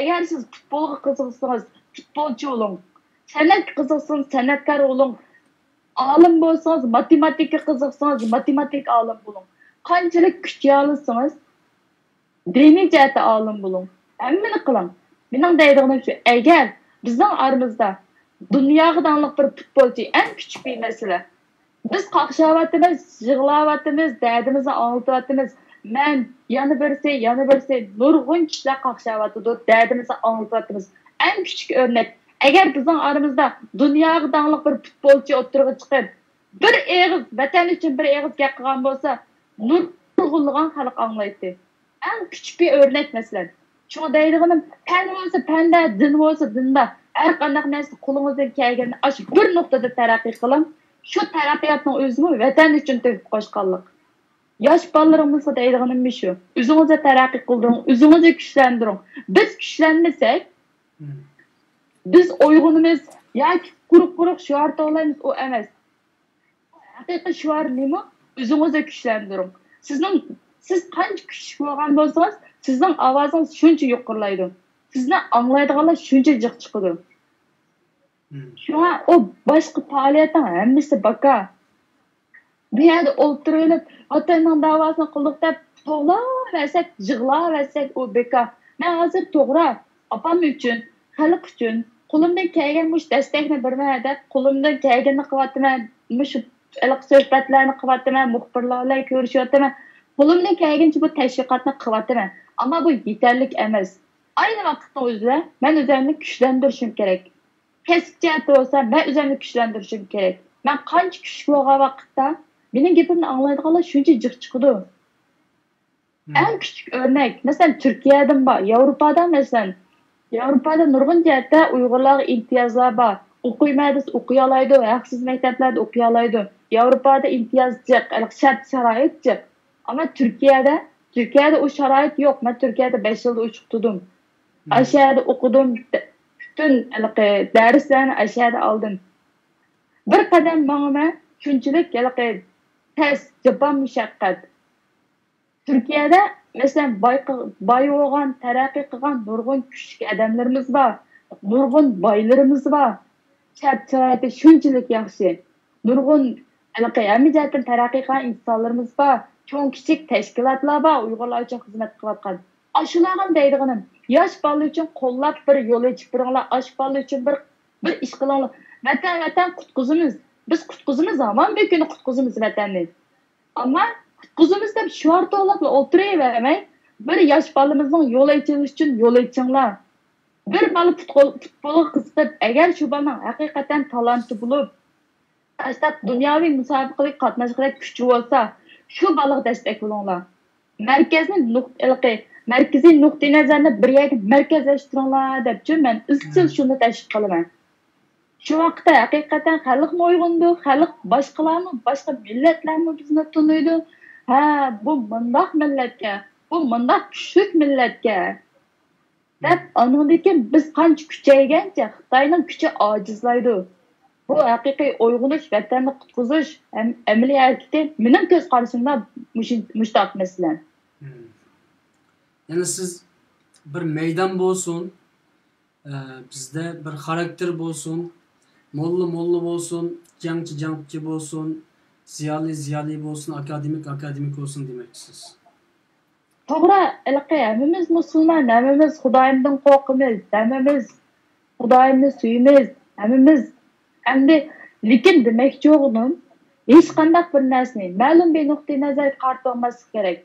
[SPEAKER 2] Agar siz futbolga qiziqsangiz, futbolchi bo'ling. San'atga qiziqsangiz, san'atkor bo'ling. Olim bo'lsangiz, matematika qiziqsangiz, matematik olim bo'ling. Qanchalik kuch olsangiz, diniy jihatda olim bo'ling. Hammani qiling. Mening deydiganim shu, agar bizning oramizda dunyoga taniqli bir futbolchi eng kichik bir masala. Biz qaqshavatimiz, yig'lavatimiz, dardimizni anlatyapmiz. Men yana birisi nurg'un kishilar qaqshavatdi, dardimizni anlatyapmiz. Eng kichik o'rnak. Agar bizning oramizda dunyoga taniqli bir futbolchi o'tirib chiqib, bir eg'iz vatan uchun bir eg'iz gap qilgan bo'lsa, nurg'unligan xalq anglaydi. Eng kichik bir o'rnak masalan. Shuna deydiganim, fan bo'lsa fanda, din bo'lsa dinda, har qanday narsa qo'lingizdan kelganini shu bir nuqtada taraqqiy qiling. Shu taraqqiyotning o'zimi vatan uchun to'p qo'shqanlik. Yosh bolalarimizni deydiganim shu. O'zingizni taraqqiy qildiring, o'zingizni kuchlantiring. Biz kuchlanmasak, biz uyg'unimiz yoki quruq shuar to'laymiz, u emas. Haqiqiy shuar nima? O'zingizni kuchlantiring. Siz qancha kuchli bo'lgan bo'lsangiz, sizning ovozingiz shuncha yuqorilaydi. Sizni anglaydiganlar shuncha jiq chiqadi. Shuna o boshqa faoliyatning hammasi baka. Bu yerda o'tirib, vatanning davosini qildik deb to'g'lamasak, yig'lamasak u beka. Men hozir to'g'ri opam uchun, xalq uchun qo'limdan kelgan mush dastakni bermadi, qo'limdan kelganini qilyapman, mush iliq suhbatlarni qilyapman, muxbirlar bilan ko'rishyapman. Qo'limdan kelgancha bu tashviqotni qilyapman. Ammo bu yetarlik emas. Ayni vaqtda o'zida men o'zimni kuchlantirishim kerak. Kesib olsa, men o'zimni kuchlantirishim kerak. Men qancha kuchli bo'lgan vaqtda mening gapimni anglaydiganlar shuncha jiq chiqadi. Eng kichik o'rnak, masalan, Turkiyadan bor, Yevropada masalan, Yevropada nurg'un jihatda Uyg'urlarga imtiyozlar bor. O'qiymaydi, o'qiy oladi, haqsiz maktablarda o'qiy oladi. Yevropada imtiyoz jiq, shart-sharoit jiq. Ammo Turkiyada o sharoit yo'q. Men Turkiyada 5 yilda o'qitdim. Aşağıda o'qidim. Bütün darslarni aşağıda aldım. Bir qadam menga shunchalik tez, jabon mushaqqat. Turkiyada masalan boy bo'lgan, taraqqiy qilgan nurg'un kuchli odamlarimiz bor. Nurg'un boylarimiz bor. Shart-sharoiti shunchalik yaxshi. Nurg'un hamma jihatdan taraqqiy qilgan insonlarimiz bor. cho'ng kichik tashkilotlar bor Uyg'urlar uchun xizmat qilayotgan. Ashularni deydiganim, yosh bola uchun qo'llab bir yo'l ochib turinglar, yosh bola uchun bir ish qilinglar. Vatan qutqizimiz. Biz qutqizimiz, hamon bir kuni qutqizimiz vatanni. Ammo qutqizimiz deb shuar to'lab o'tiravermay, bir yosh bolamizning yo'l ochilishi uchun yo'l ochinglar. Bir bola futbolga qiziqib, agar shu bolaning haqiqatan talanti bo'lib, astab dunyoviy musobaqaga qatnashishga kuchi bo'lsa, shu bolaga destak bo'linglar. Markaziy nuqtai nazarni bir yerga markazlashtiringlar deb men izchil shuni tashkil qilaman. Shu vaqtda haqiqatan xalq mo'yg'indi, xalq boshqalarni, boshqa millatlarni bizni tunuydi. Ha, bu bundoq millatga, bu bundoq kuchli millatga. Deb anondikin biz qancha kuchaygancha Xitoyning kuchi ojizlaydi. Bu haqiqiy uyg'unish, vatanni qutqizish amaliy harakati mening ko'z qarashimda mushtaq masalan.
[SPEAKER 1] Yani siz bir meydan bo'lsin, bizde bir xarakter bo'lsin, mollu bo'lsin, jangchi bo'lsin, ziyali bo'lsin, akademik bo'lsin demeksiniz.
[SPEAKER 2] To'g'ri, hammamiz musulmon, hammamiz Xudoyimdan qo'rqamiz, hammamiz Xudoyimni suyamiz, hammamiz. Endi lekin demakchi o'g'lim, hech qanday bir narsani ma'lum bir nuqtai nazarga qarata olmaslik kerak.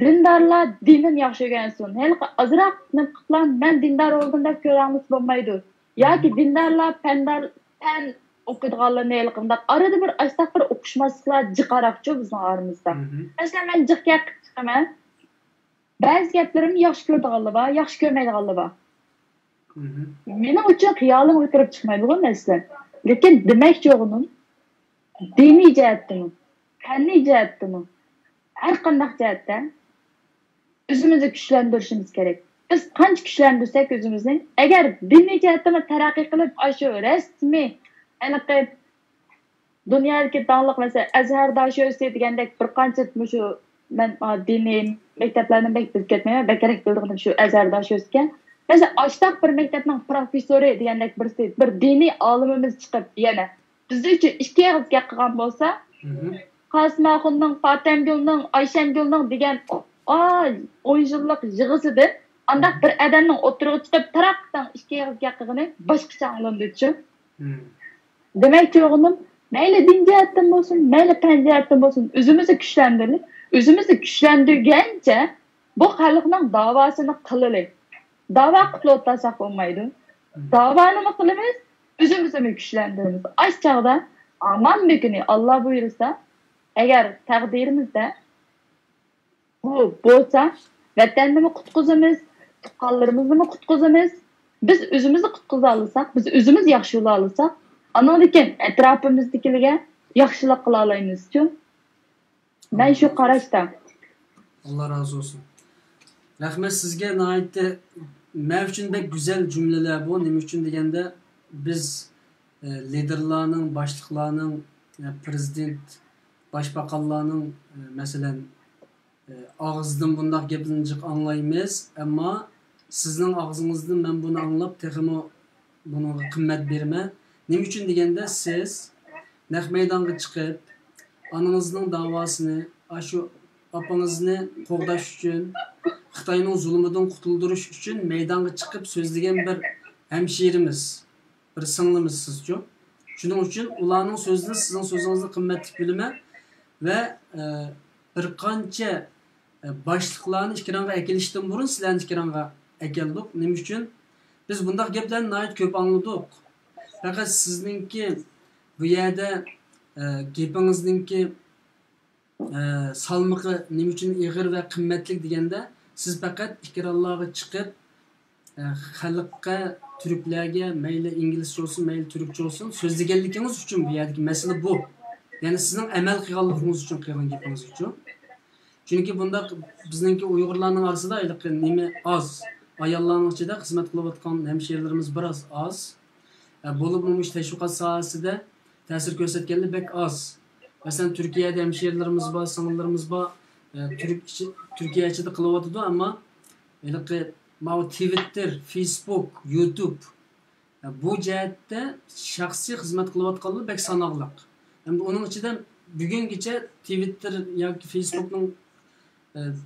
[SPEAKER 2] Dindorlar dinini yaxshi o'rgansin. Hali azroq qilgan men dindor bo'ldim deb ko'ramiz bo'lmaydi. Yoki dindorlar fan o'qiydiganlarni qilib arada bir astaq bir o'qishmasliklar jiqaroqchi bizning oramizda. Masalan, men jiqqa chiqaman. Ba'zi gaplarimni yaxshi ko'radiganlar bor, yaxshi ko'rmaydiganlar bor. Mening uchun xiyolim o'tirib chiqmaydi bu narsa. Lekin demakchi o'g'lim, diniy jihatdan, fanniy jihatdan, har qanday jihatdan o'zimizni kuchlantirishimiz kerak. Biz qancha kuchlantirsak o'zimizni, agar diniy jihatdan taraqqiy qilib, shu rasmiy aniq dunyodagi tanliq mesela Azhar Dashosi degandek bir qancha shu men diniy maktablarni bilib ketmayman, kerak bildiğim shu Azhar Dashosiga. Mesela ashtaq bir maktabning professori degandek bir diniy olimimiz chiqib, yana biz uchun ikki og'iz gap qilgan bo'lsa, Qasmaxonning, Fatamgulning, Ayshamgulning degan 10 yillik yig'isidir. Andaq bir adamning o'tirib chiqib, taraqdan ikki og'iz gap qilgani boshqacha anglanadi-chi. Demakchi o'g'lim, mayli din jihatdan bo'lsin, mayli fan jihatdan bo'lsin, o'zimizni kuchlantirgancha bu xalqning davosini qilaylik. Dava qilib o'tsak bo'lmaydi. Davoni nima qilamiz? O'zimizni kuchlantiramiz. Ash chog'da aman bekini Alloh buyursa, agar taqdirimizda bu bo'lsa, vatanni qutqizamiz, tuqqanlarimizni qutqizamiz. Biz o'zimizni qutqiza olsak, biz o'zimiz yaxshi bo'la olsak, ana lekin atrofimizdagilarga yaxshilik qila olamiz-ku. Men shu qarashda.
[SPEAKER 1] Allah razı olsun. Rahmet sizge naitte mevcutda güzel cümleler bu. Nima uchun deganda biz liderlarning, boshliqlarning, prezident, boshbaqonlarning masalan og'zidan bundoq gaplarni anglaymiz, ammo sizning og'zingizdan men buni anglab, texmo bunga qimmat berman. Nima uchun deganda siz naq maydonga chiqib, onangizning davosini, shu opangizni qo'g'dash uchun, Xitoyning zulmidan qutuldirish uchun maydonga chiqib so'zlagan bir hamshirimiz, bir singlimiz sizchu. Shuning uchun ularning so'zini sizning so'zingizni qimmatli bilaman va bir qancha boshliqlarni ikkironga akilishdan burun sizlarni ikkironga akeldik. Nima uchun? Biz bunday gaplarni nihoyat ko'p angladik. Faqat sizningki bu yerda gapingizningki salmıqı nima uchun ig'ir va qimmatli deganda siz faqat ikkironlarga chiqib xalqqa, turklarga mayli inglizcha olsun, mayli turkcha olsun so'zlaganligingiz uchun bu yerdagi masala bu. Ya'ni sizning amal qilganligingiz uchun qilgan gapingiz uchun. Chunki bunda bizningki Uyg'urlarning orasida nima oz, ayollarning ichida xizmat qilayotgan hamshiralarimiz biroz oz. Bo'lib nima tashviqot sohasida ta'sir ko'rsatganlar bek oz. Masalan Turkiyada hamshiralarimiz bor, singillarimiz bor. Türkiye ichida qilyotdi, ammo Twitter, Facebook, YouTube bu jihatda shaxsiy xizmat qilayotganlar bek sanoqliq. Endi uning ichida bugungacha Twitter yoki Facebookning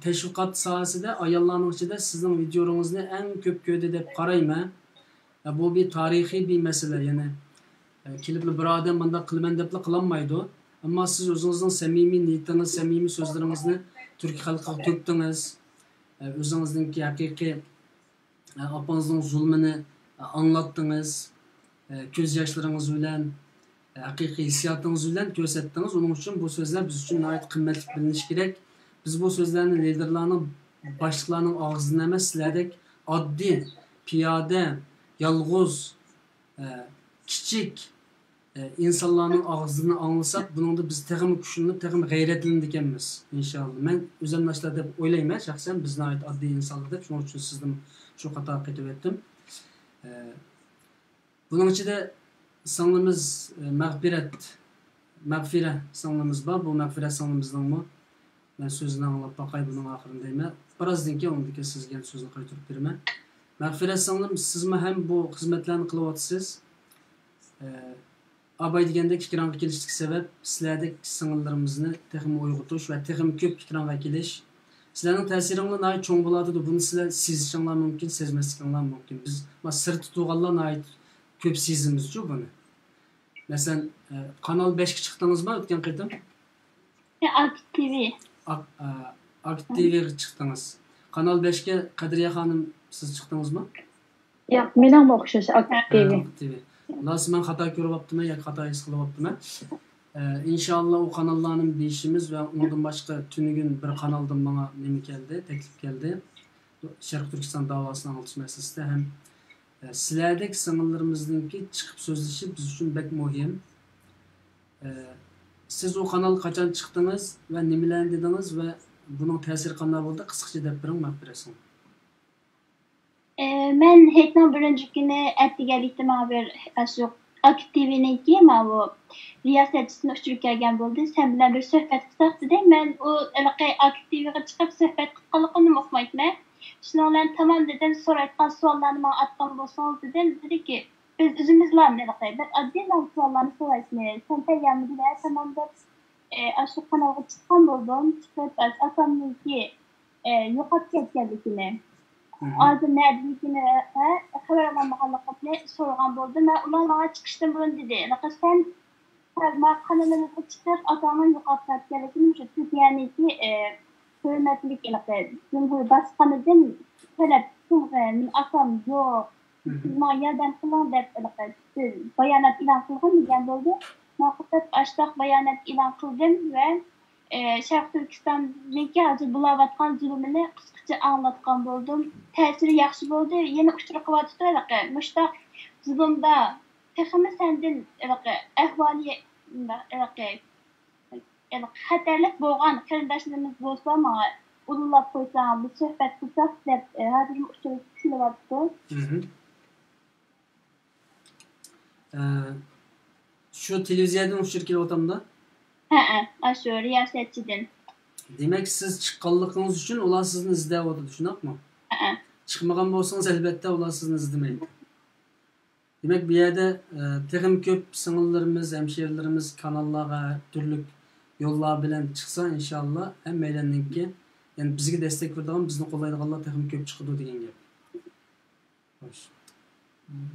[SPEAKER 1] teşviqat sohasida ayollarning ichida sizning videolaringizni eng ko'p ko'rdi deb qarayman. Bu bir tarixiy bir mesele. Yani kelib bir odam bunday qilaman deb qilolmaydi. Ammo siz o'zingizning samimiy niyatingiz, samimiy so'zlaringizni Türk xalqiga to'kdingiz. O'zingizningki haqiqiy opangizning zulmini anlattınız. Ko'z yoshlaringiz bilan, haqiqiy hissiyotingiz bilan ko'rsatdingiz. Uning uchun bu so'zlar biz uchun nihoyat qimmatli bilinishi kerak. Biz bu so'zlarni liderlarning, boshliqlarning og'zidan emas, sizlardek oddiy, piyoda, yolg'iz, kichik insonlarning og'zidan anglasak, buningda biz texmi kuchlanib, texmi g'ayratlanib ekanmiz inshaalloh. Men o'zim nashlar deb o'ylayman, shaxsan biz nihoyat oddiy insonlar deb, shuning uchun sizdan shu xato qilib o'tdim. Bunun ichida singlimiz mag'fira singlimiz bor. Bu mag'fira singlimizning ben sözünü anlap bakay bunun ahirindeyim. Birazdan ki ondaki sizge sözünü qaytarib beraman. Mag'fira singlim, sizmi hem bu xizmatlarni qilyapsiz. Abay degandek fikranga kelishlik sebep sizlardek singillarimizni texmi uyg'otish va texmi ko'p fikranga kelish. Sizlarning ta'siringiz nihoyat cho'ng bo'ladi. Buni sizlar sezishinglar mumkin, sezmasliginglar mumkin. Biz sir tutganlar nihoyat ko'p sezimiz-ku buni. Masalan, Kanal 5 ga chiqdingizmi o'tgan qaytim?
[SPEAKER 3] Aktiv.
[SPEAKER 1] Aktivga chiqdingiz. Kanal 5 ga Qadriya xonim siz chiqdingizmi?
[SPEAKER 2] Yo'q, menga o'xshash aktiv.
[SPEAKER 1] Ular men xato ko'ryaptimi yoki xato his qilyaptimi? İnşallah o kanallarning deyishimiz va undan boshqa tunigun bir kanaldan bana nima keldi, taklif keldi. Sharq Turkiston davosini anglatish masalasida ham sizlardek singillarimizningki chiqib so'zlashi biz uchun bek muhim. Siz o kanal qachon chiqdingiz va nimalarni dedingiz va buning ta'siri qanday bo'ldi? Qisqacha deb bering, mag'firasing.
[SPEAKER 3] Men hechdan birinchi kuni aytganlikda mana bir shu aktiviniki mana bu riyosatchisini uchirib kelgan bo'ldi. Sen bilan bir suhbat qilsak dedim. Men u aktiviga chiqib suhbat qilganligini uqmayman. Shundan bilan tamam dedim, so'rayotgan savollarni men aytgan bo'lsangiz dedim. Dediki, biz o'zimizlarni biz oddiy savollarni so'raymiz. Sen tayyormidinglar? Tamam deb shu kanalga chiqqan bo'ldim. Chiqib akamniki yo'qotib ketganligini Adım neredeyikini xabar olmaganligimni so'ragan bo'ldim. Men ular menga chiqishdan burun dedi. Sen kanalingizga chiqib atamni yo'qotib ketganligini shu Türkiyaniki hurmatlik Cumhur Başkanı'dan talep qilgan. Atam yo'q. Men yerdan qiling deb bayonot e'lon qilgan degan bo'ldi. Men faqat ashtaq bayonot e'lon qildim va Sharq Turkistondagi hozir bo'layotgan zulmni qisqacha anglatgan bo'ldim. Ta'siri yaxshi bo'ldi. Yana uchrab qolyapti. Mushtaq zulmda texmi sendin ahvoli xatarlik bo'lgan qarindoshlarimiz bo'lsa, menga ululab qo'ysam, bir suhbat qilsak deb hozir uchrab kelyapti.
[SPEAKER 1] Shu televiziyadan uchrab kelyaptimda.
[SPEAKER 3] Shu riyosatchidan.
[SPEAKER 1] Demak, siz chiqqanligingiz uchun ular sizni izlayapti, shundaqmi? Chiqmagan bo'lsangiz albatta ular sizni izlamaydi. Demak, bu yerda texim ko'p singillarimiz, hemşehrilerimiz kanallarga turli yo'llar bilan chiqsa inshaalloh hammalarninki, ya'ni bizga destek beradigan, bizni qo'llaydiganlar texim ko'p chiqadi degan gap. Xo'sh.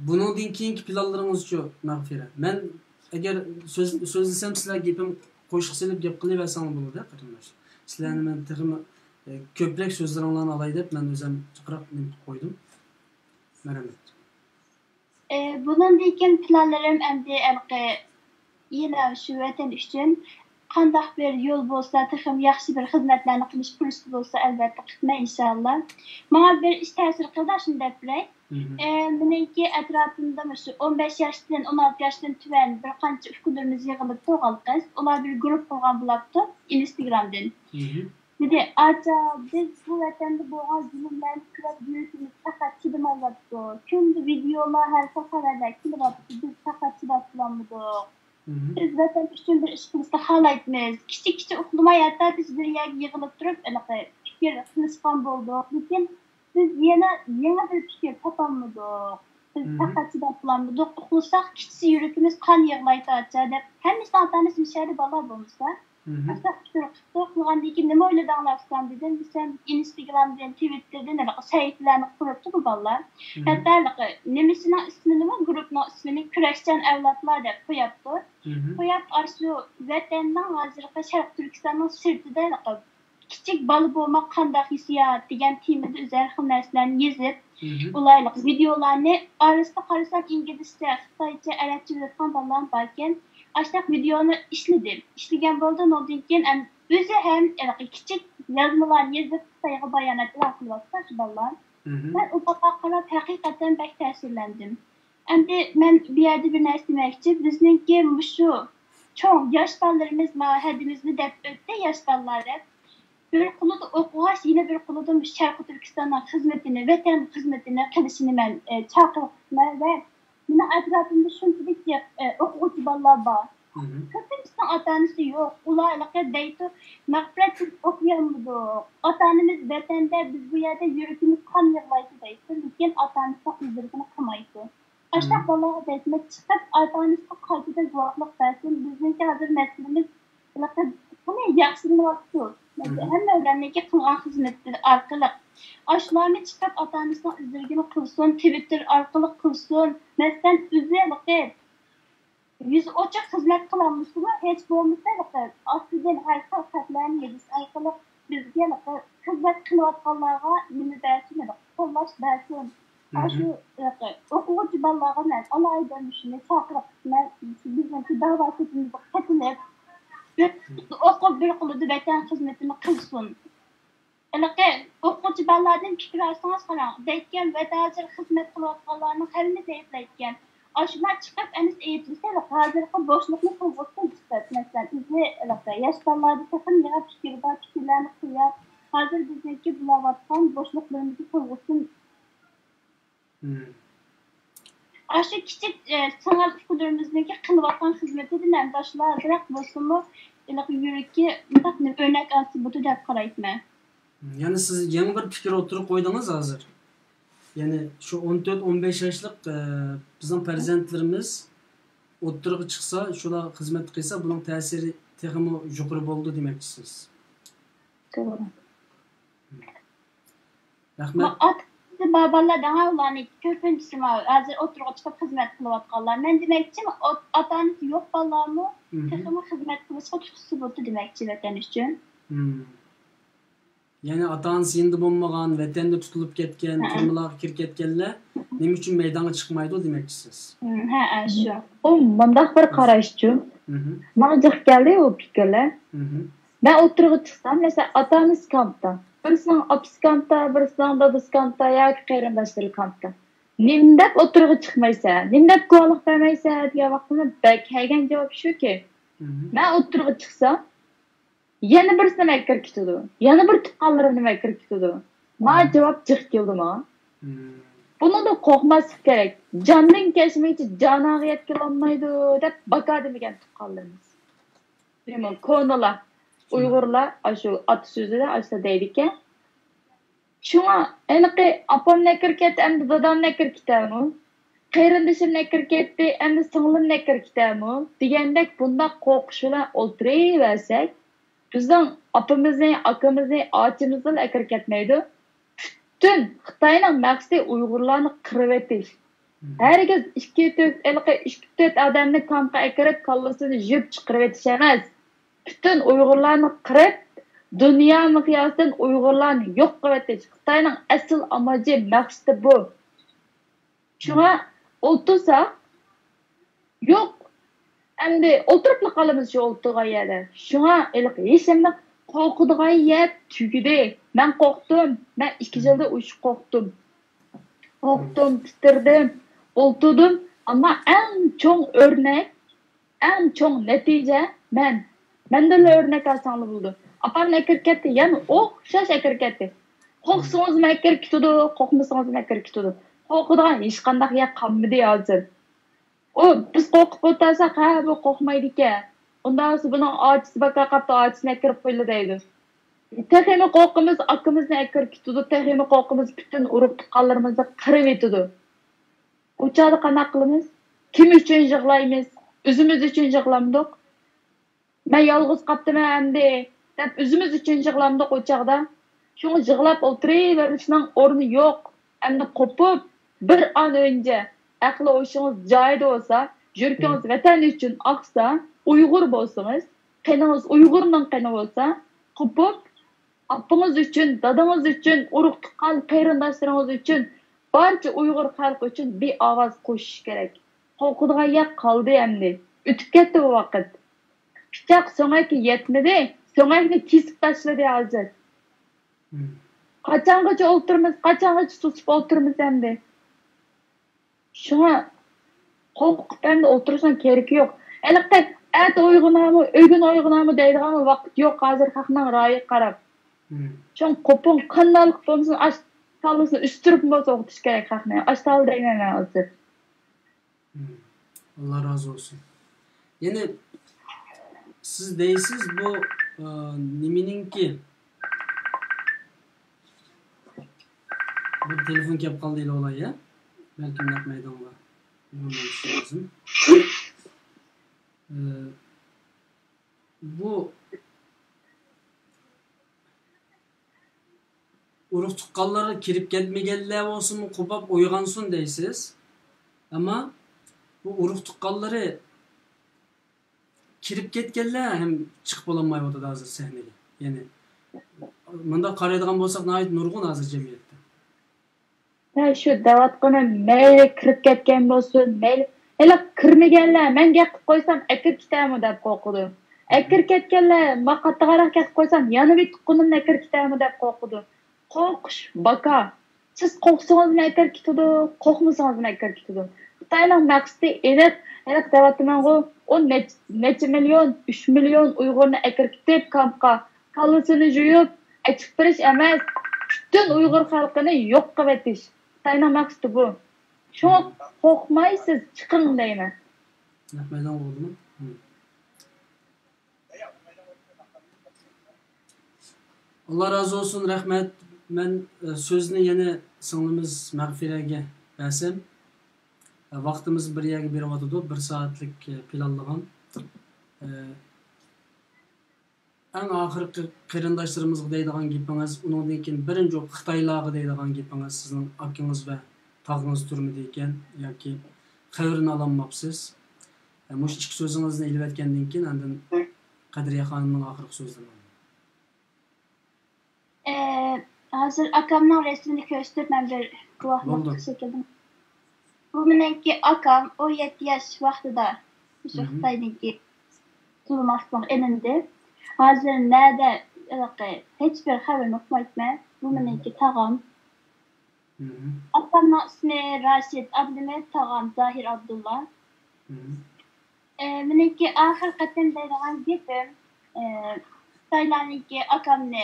[SPEAKER 1] Buningdan keyingi planlaringiz-chi, mag'fira. Men agar so'zlasam sizlar gapim qo'shiq silib gap qilaversam bo'ladi, qarindosh. Sizlarni men texim ko'proq so'zlaringlarni olay deb men o'zim chiqroq qo'ydim. Marhamat.
[SPEAKER 3] Bundan keyin planlarim endi yana shu vatan uchun qanday bir yo'l bo'lsa, texim yaxshi bir xizmatlarni qilish fursati bo'lsa, albatta qilma inshaalloh. Menga bir ish ta'sir qildi, shuni deb bilay. Meniki atrofimda shu 15 yoshdan 16 yoshdan tuvan bir qancha ukunlarimiz yig'ilib to'g'al qiz, ular bir guruh qilgan bo'libdi Instagramdan. Dedi, biz bu vatanda bo'lgan zulmlarni ko'rib yurishimiz faqat chidamayapti. Kundu videolar har xabarlar kelyapti, biz faqat chidab turamiz. Biz vatan uchun bir ish qilishni xohlaymiz. Kichik uxlamay hatta biz bir yerga yig'ilib turib, fikr qilishgan bo'ldik. Lekin biz yana bir fikr topolmadik. Biz faqat chidab qolamiz. Uxlasak kichik yuragimiz qon yig'laydi deb. Hammasi ota-onasi mishari bola bo'lsa, asaq qilgandan keyin nima o'yladinglar dedim. Desam Instagramdan, Twitterdan sahiflarni quribdi bu bolalar. Hatto nimasining ismini, guruhning ismini kurashchan avlodlar deb qo'yapti. Qo'yib shu vatanning hozirgi Sharq Turkistonning sirtida kichik bola bo'lmoq qanday hissiyat degan temada o'zar xil narsalarni yozib, ularlik videolarni orasida qarasam inglizcha, xitoycha, arabcha yozgan bolalar bor ekan. Aştaq videonu işledim. İşleyen boldan ondan keyin o'zi ham kichik yozmalarni yozib Xitoyga bayonotlar qilyapti shu bolalar. Men u bolaga qarab haqiqatan bak ta'sirlandim. Endi men bu yerda bir narsa demoqchi, bizningki shu cho'ng yosh bolalarimiz mahadimizni deb o'tdi, yosh bolalar deb. Bir qo'lida o'qish, yana bir qo'lida Sharq Turkistonning xizmatini, vatan xizmatini qilishini men chaqiribman va meni atrofimda shunchalik o'quvchi bolalar bor. Ko'pincha ota-onasi yo'q. Ularga deydi, mag'firat o'qiyolmaydi. Ota-onamiz vatanda, biz bu yerda yuragimiz qon yig'laydi deydi, lekin ota-onasi o'zligini qilmaydi. Ashta bolaga deydi, chiqib ota-onasiga qaytida guvohlik bersin. Bizningki hozir masalamiz buni yaxshilayapti. Hammalarniki qilgan xizmati orqali Aşlarını çıkıp ota-onasining o'zligini qilsin, Twitter orqali qilsin. Masalan, o'zi yüz ochiq xizmat qilamiz-ku, hech bo'lmasa ostidan har xil xatlarni yozish orqali bizga xizmat qilayotganlarga nima bersin, qo'llash bersin. Shu o'quvchi bolalarga alohida shuni chaqirib, bizniki da'vatimizni qatnab, o'qib bir qo'lida vatan xizmatini qilsin. O'quvchi bolalardan fikr olsangiz qarang, deytgan vatan xizmat qilayotganlarning hammasi aytlayotgan. Aşılar çıkıp enis eğitimse hazırlıkta boşluklu kılgısın çıkıp mesela izle yaşlarlarda takım ya fikirlerini kıyar hazır bizdeki bulavattan boşluklarımızı kılgısın. Aşı küçük sanal üstülerimizdeki kılıvattan hizmeti dinlen başlar hazırlık boşluğunu yürürki örnek ansibotu da karaytma.
[SPEAKER 1] Yani siz yeni bir fikir oturup koydunuz hazır. Yani şu 14-15 yaşlık bizim farzandlarimiz o'ttirg'i chiqsa, shular xizmat qilsa, buning ta'siri texmi yuqori bo'ldi demoqchisiz.
[SPEAKER 2] To'g'ri.
[SPEAKER 1] Rahmat.
[SPEAKER 2] Bolalar daha ularni ko'pinchisi hozir o'ttirg'i chiqib xizmat qilayotganlar. Men demoqchi, ota-onasi yo'q bolalarmi texmi xizmat qilishga tutqisi bo'ldi demoqchi vatan uchun.
[SPEAKER 1] Yani ata-onasi endi bo'lmagan, vatanda tutilib ketgan, turmalarga kirib ketganlar nima uchun maydonga chiqmaydi demoqchisiz.
[SPEAKER 2] Ha, shu. O mundaq bir qarashchi. Menga jiq keldi u fikrlar. Men o'tirg'i chiqsam, mesela ota-onasi kampda, birisining opasi kampda, birisining dadasi kampda yoki qarindoshlari kampda. Nima deb o'tirg'i chiqmaysa, nima deb guvohlik bermaysa degan vaqtimda kelgan javob shuki, men o'tirg'i chiqsam yana birisi nima kirib ketadi. Yana bir tuqqanlarim nima kirib ketadi. Men javob jiq keldimi? Buni da qo'rqmaslik kerak. Jonning kashmichi jonaga yetkazolmaydi deb bakadimigan tuqqanlarimiz. Demak, ko'nlar, Uyg'urlar shu ot so'zida asla deydi-ki, shunga aniqi opamni kirib ketdi, endi dadamni kirib ketami? Qarindishimni kirib ketdi, endi singlimni kirib ketami? Degandek bunda qo'rqish bilan o'tiraversak, bizning opamizni, akamizni, ochimizni kirib ketmaydi. Bütün Xitoyning maqsadi Uyg'urlarni qirib etish. Herkes 2-4 odamni kampga akirib, kallasini yeb chiqarib etish emas. Bütün Uyg'urlarni qirib, dunyo miqyosidan Uyg'urlarni yo'q qilib etish. Xitoyning asl amaji, maqsadi bu. Shunga o'tirsa, yo'q. Endi o'tirib qolamiz shu o'tirgan yerda. Shunga hech nima qo'rqadigan yer tugidi. Ben korktum. Ben 2 yılda korktum. Korktum, titirdim, oturdum. Ama en çok örnek, en çok netice Mende de örnek alsanlı buldu. Apam ne kirketti? Yani o şaş kirketti. Korksanız mı kirketudi, korkmasanız mı kirketudi. Korkudan hiç kandak ya kalmadı yazın. O biz korkup otursak ha bu korkmaydı ki. Ondan sonra bunun ağaçsı baka kapta ağaçsına kirip koydu deydi. Teximi qo'rqimiz akimizni akir ketdi, teximi qo'rqimiz bütün urug' tuqqanlarimizni qirib etdi. O çağda qanaqa qilamiz? Kim uchun yig'laymiz? O'zimiz uchun yig'lamdik. Men yolg'iz qaptiman endi deb o'zimiz uchun yig'lamdik o chaqda. Şunu yig'lab o'tiraverishning o'rni yo'q. Endi qopib bir an önce aqli o'shingiz joyida bo'lsa, yurkingiz vatan uchun oqsa, Uyg'ur bo'lsangiz, qeningiz Uyg'urning qeni bo'lsa, qopib apingiz uchun, dadangiz uchun, urug' tuqqan qarindoshlaringiz uchun, barcha Uyg'ur xalqi uchun bir ovoz qo'shish kerak. Qo'rqadigan yer qoldi endi. O'tib ketdi bu vaqt. Pichoq so'ngaki yetmadi, so'ngakni kesib tashladi hozir. Qachongacha o'ltiramiz, qachongacha susib o'ltiramiz endi. Shuna qo'rqib endi o'tirishning keragi yo'q. Aniqda at uyg'onami, o'yin uyg'onami deydigan vaqt yo'q hozir xalqning ra'yi qarab. Chon qo'pon qandalik bo'lsin, ash talısını üstürüp mü soğutiş gerek hakmaya. Aştağı değmem hazır.
[SPEAKER 1] Allah razı olsun. Yani siz deysiz bu nimeninki bir telefon kep kaldı ile olay ya. Belki net meydanla bulunmamış lazım. Bu urug' tuqqanlari kirib ketmaganlar bo'lsinmi, qo'pab uyg'onsin deysiz. Ammo bu urug' tuqqanlari kirib ketganlar ham chiqib bo'lmayapti hozir sahnaga. Ya'ni bunda qaraydigan bo'lsak, nihoyat nurg'un hozir jamiyatda.
[SPEAKER 2] Ha shu davatqani mayli kirib ketgan bo'lsin, mayli ela kirmaganlar menga qilib qo'ysam akir ketami deb qo'rqdi. Akir ketganlar maqatg'aroq qilib qo'ysam yana bir tuqqunimni akir ketami deb qo'rqdi. Qo'rqish baka. Siz qo'rqsangiz akir ketadi, qo'rqmasangiz akir ketadi. Xitoyning maqsadi aniq davatmango 10 necha million, 3 million Uyg'urni akir ketib kampqa kallasini juyib, aytib berish emas, butun Uyg'ur xalqini yo'q qilib etish. Xitoyning maqsadi bu. Shuna qo'rqmaysiz, chiqing deyman.
[SPEAKER 1] Rahmatdan bo'ldimi? Allah razı olsun, rahmet. Ben sözünü yine sınırımız mağfirege bersem. Vaktimiz bir yere bir vatıdı, 1 saatlik planlanan. En ahırkı kırındaşlarımız deydiğen gipiniz, onun deyken birinci o Xitaylağı deydiğen gipiniz, sizin akınız ve tağınız türümü deyken, ya ki xevirini alanmapsız. Muş iki sözünüzden ilvetken deyken, andın Kadriye Hanım'ın ahırkı sözlerini alın.
[SPEAKER 3] Hazır akamın resmini göstermem bir kuvvetli şekilde. Bu menenki akam 17 yaş vaxtıda şu Xitay'daki zulmasının elinde. Hazır nerede hiçbir haber okumaytma. Bu menenki tağam. Akamın ismi Raşid Abdülhamid, tağam Zahir Abdullah. Menenki ahir katem deydiğen gibim. Xitay'daki akam ne?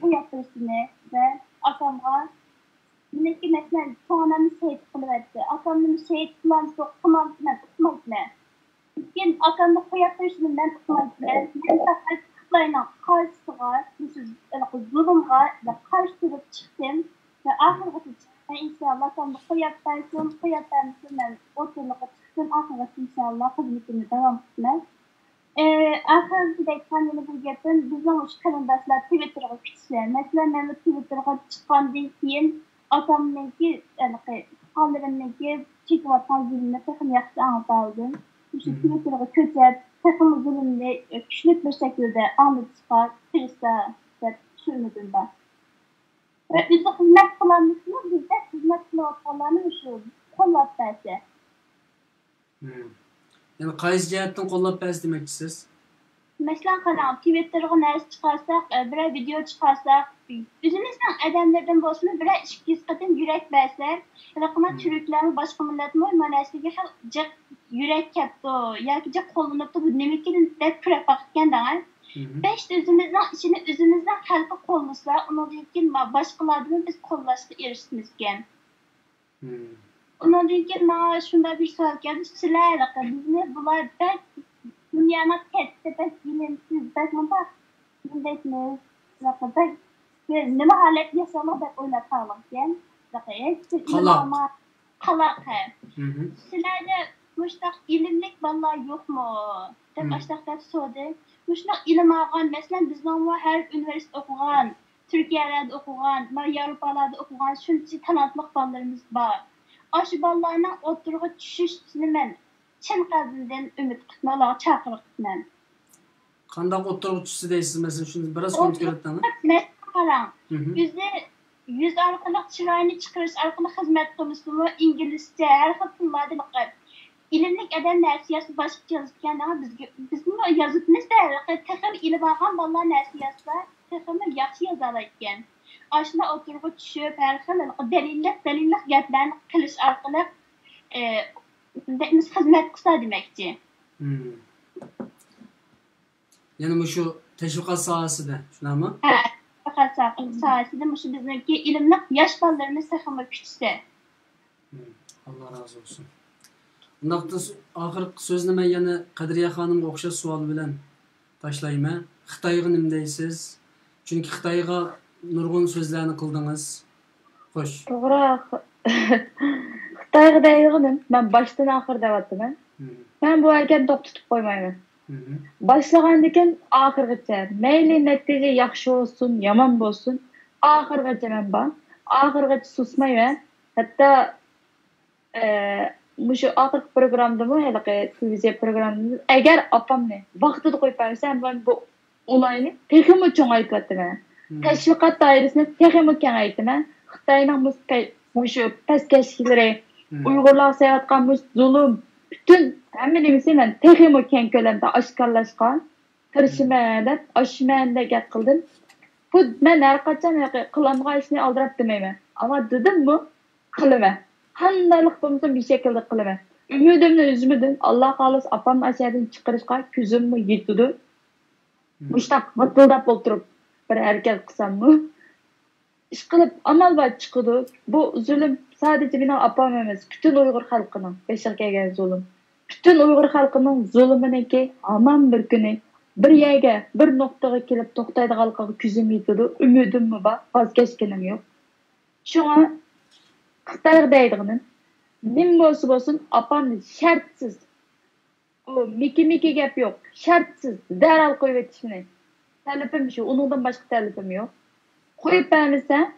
[SPEAKER 3] Bu yapısını ve akamga meneki mesela sonanı şehit kılıverdi. Akamın şehit kılan çok kılansına tutmaydı. Lakin akamda yapısını ben tutmaydı. Ben fakat Xitay'la karşısına, zulümga ve karşısına çıktım. Ve ahirete çıktım. İnşallah akamda yapısını ben ortalığa çıktım. Ahirete inşallah hizmetini devam etmez. Ahirde kendini bir getirin, bizim hoş kalendaşlar Twitter'a küçükler. Mesela ben Twitter'a çıkandan keyin atamdaki, hallerimdeki çekip atan zulümle takım yaxşı anlataldım. Twitter'a kötüp, takım zulümle küçük bir şekilde anlatıp, Twitter'a düşünmedim ben. Ve bize hizmet kılanmışsınız, biz de hizmet kılanmışsınız şu kollap belki.
[SPEAKER 1] Yani qaysi jihatdan qo'llab berasiz demoqchisiz?
[SPEAKER 3] Mesela kanal Twitter'a neresi çıkarsak, bir video çıkarsak, özümüzden adamlardan bolsun, bir iki qatim yürek verser, raqamlar Türklermi başqa millatmi manasiga ham yürek kapdi, yoki qo'llanibdi bu nimakin deb kirib bakkan. Beş özümüzden işini özümüzden xalqi qo'llasa, undan keyin boshqalardan biz qo'llashga erishimizgan. Ondan keyin mana shunday bir savol keldi. Sizlar bizni bular dünyana ketdi, bilimsiz, bunday bundaymiz. Nima holat yasama deb o'ylab qolgan. Qalab. qalaqı.
[SPEAKER 1] Hı.
[SPEAKER 3] Sizlərdə müştaq ilimlik vallahi yoxmu? Dep aştaq dep sordu. Müştaq ilim alğan, məsələn bizning hər universitet oxugan, Türkiyədə oxugan, Avropalarda oxugan şuncha talantlı balalarımız var. Aşı balalarning o'tirg'i tushishini men chin qalbimdan umid qilmoqlar chaqiribman.
[SPEAKER 1] Qandaq o'tirg'i tushsa deysiz, masalan, shuni biroz konkret aytsangiz.
[SPEAKER 3] Men qarang. Yüz orqali chiroyini chiqarish orqali xizmat qilishmi, inglizcha, har xil tillarda o'qib. İlimlik adam nərsiyası başqa yazıbkən ama bizim yazıbımızda texim ilim alğan balalar nərsiyası texim yaxşı yazalayken. Aşına oturğu düşüb, hər xil dəlillik gəplərini qilish orqali biz xizmat qilsa deməkdir.
[SPEAKER 1] Yəni şu təşviqat sahəsində, şunaqmı?
[SPEAKER 3] Hə, təşviqat sahəsində şu bizniki ilimlik yaş balalarımız texim küçsə.
[SPEAKER 1] Allah razı olsun. Bundaqda axırqı sözünü mən yana Qadriya xanımğa oxşar sual bilan taşlayman. Xitoyga nima deysiz? Chunki Xitoyga nurg'un so'zlarni qildingiz. Xo'sh.
[SPEAKER 2] To'g'ri. Xitoyga deyganim, men boshdan oxir deyapman. Men bu harakatni to'xtatib qo'ymayman. Başlagandan keyin oxirgacha, mayli natija yaxshi bo'lsin, yomon bo'lsin, oxirgacha men bor. Oxirgacha susmayman. Hatto Muşu oxirgi programdami, hali televiziya programida agar opamni vaqtida qo'yib bersam, men bu olayni texmi cho'ngaytiraman. Tashviqot doirasini texmi kengaytiraman. Xitoyning muşu pastkashilari, Uyg'urlar sayotgan zulm, bütün hamma nimasi men texmi keng ko'lamda oshkorlashga tirishiman deb, oshmanda gap qildim. Bu men har qachon qilingan ishni oldirib demayman. Ammo dedim-mi, qilaman. Handaylık bulmuşum bir şekilde kılımı. Ümidimle üzmedim. Allah kalıs apamın aşağıdan çıkarışka küzümü yetdi. Müştak vıtıldap oturup bir hareket kısam mı? İş kılıp amal var çıkıdı. Bu zulüm sadece benim apam emez. Bütün Uygur halkının beşik gelgen zulüm. Bütün Uygur halkının zulümüneki aman bir günü bir yege, bir noktaya kelip toktaydı halkıga küzüm yetdi. Ümidim mi var? Vazgeçkenim yok. Şu an Xitoyga deydiğinin nim bo'lsin apamni shartsiz o miki gap yo'q, shartsiz darhol qo'yib etishini talabim shu, uningdan boshqa talabim yo'q. Qo'yib bermasa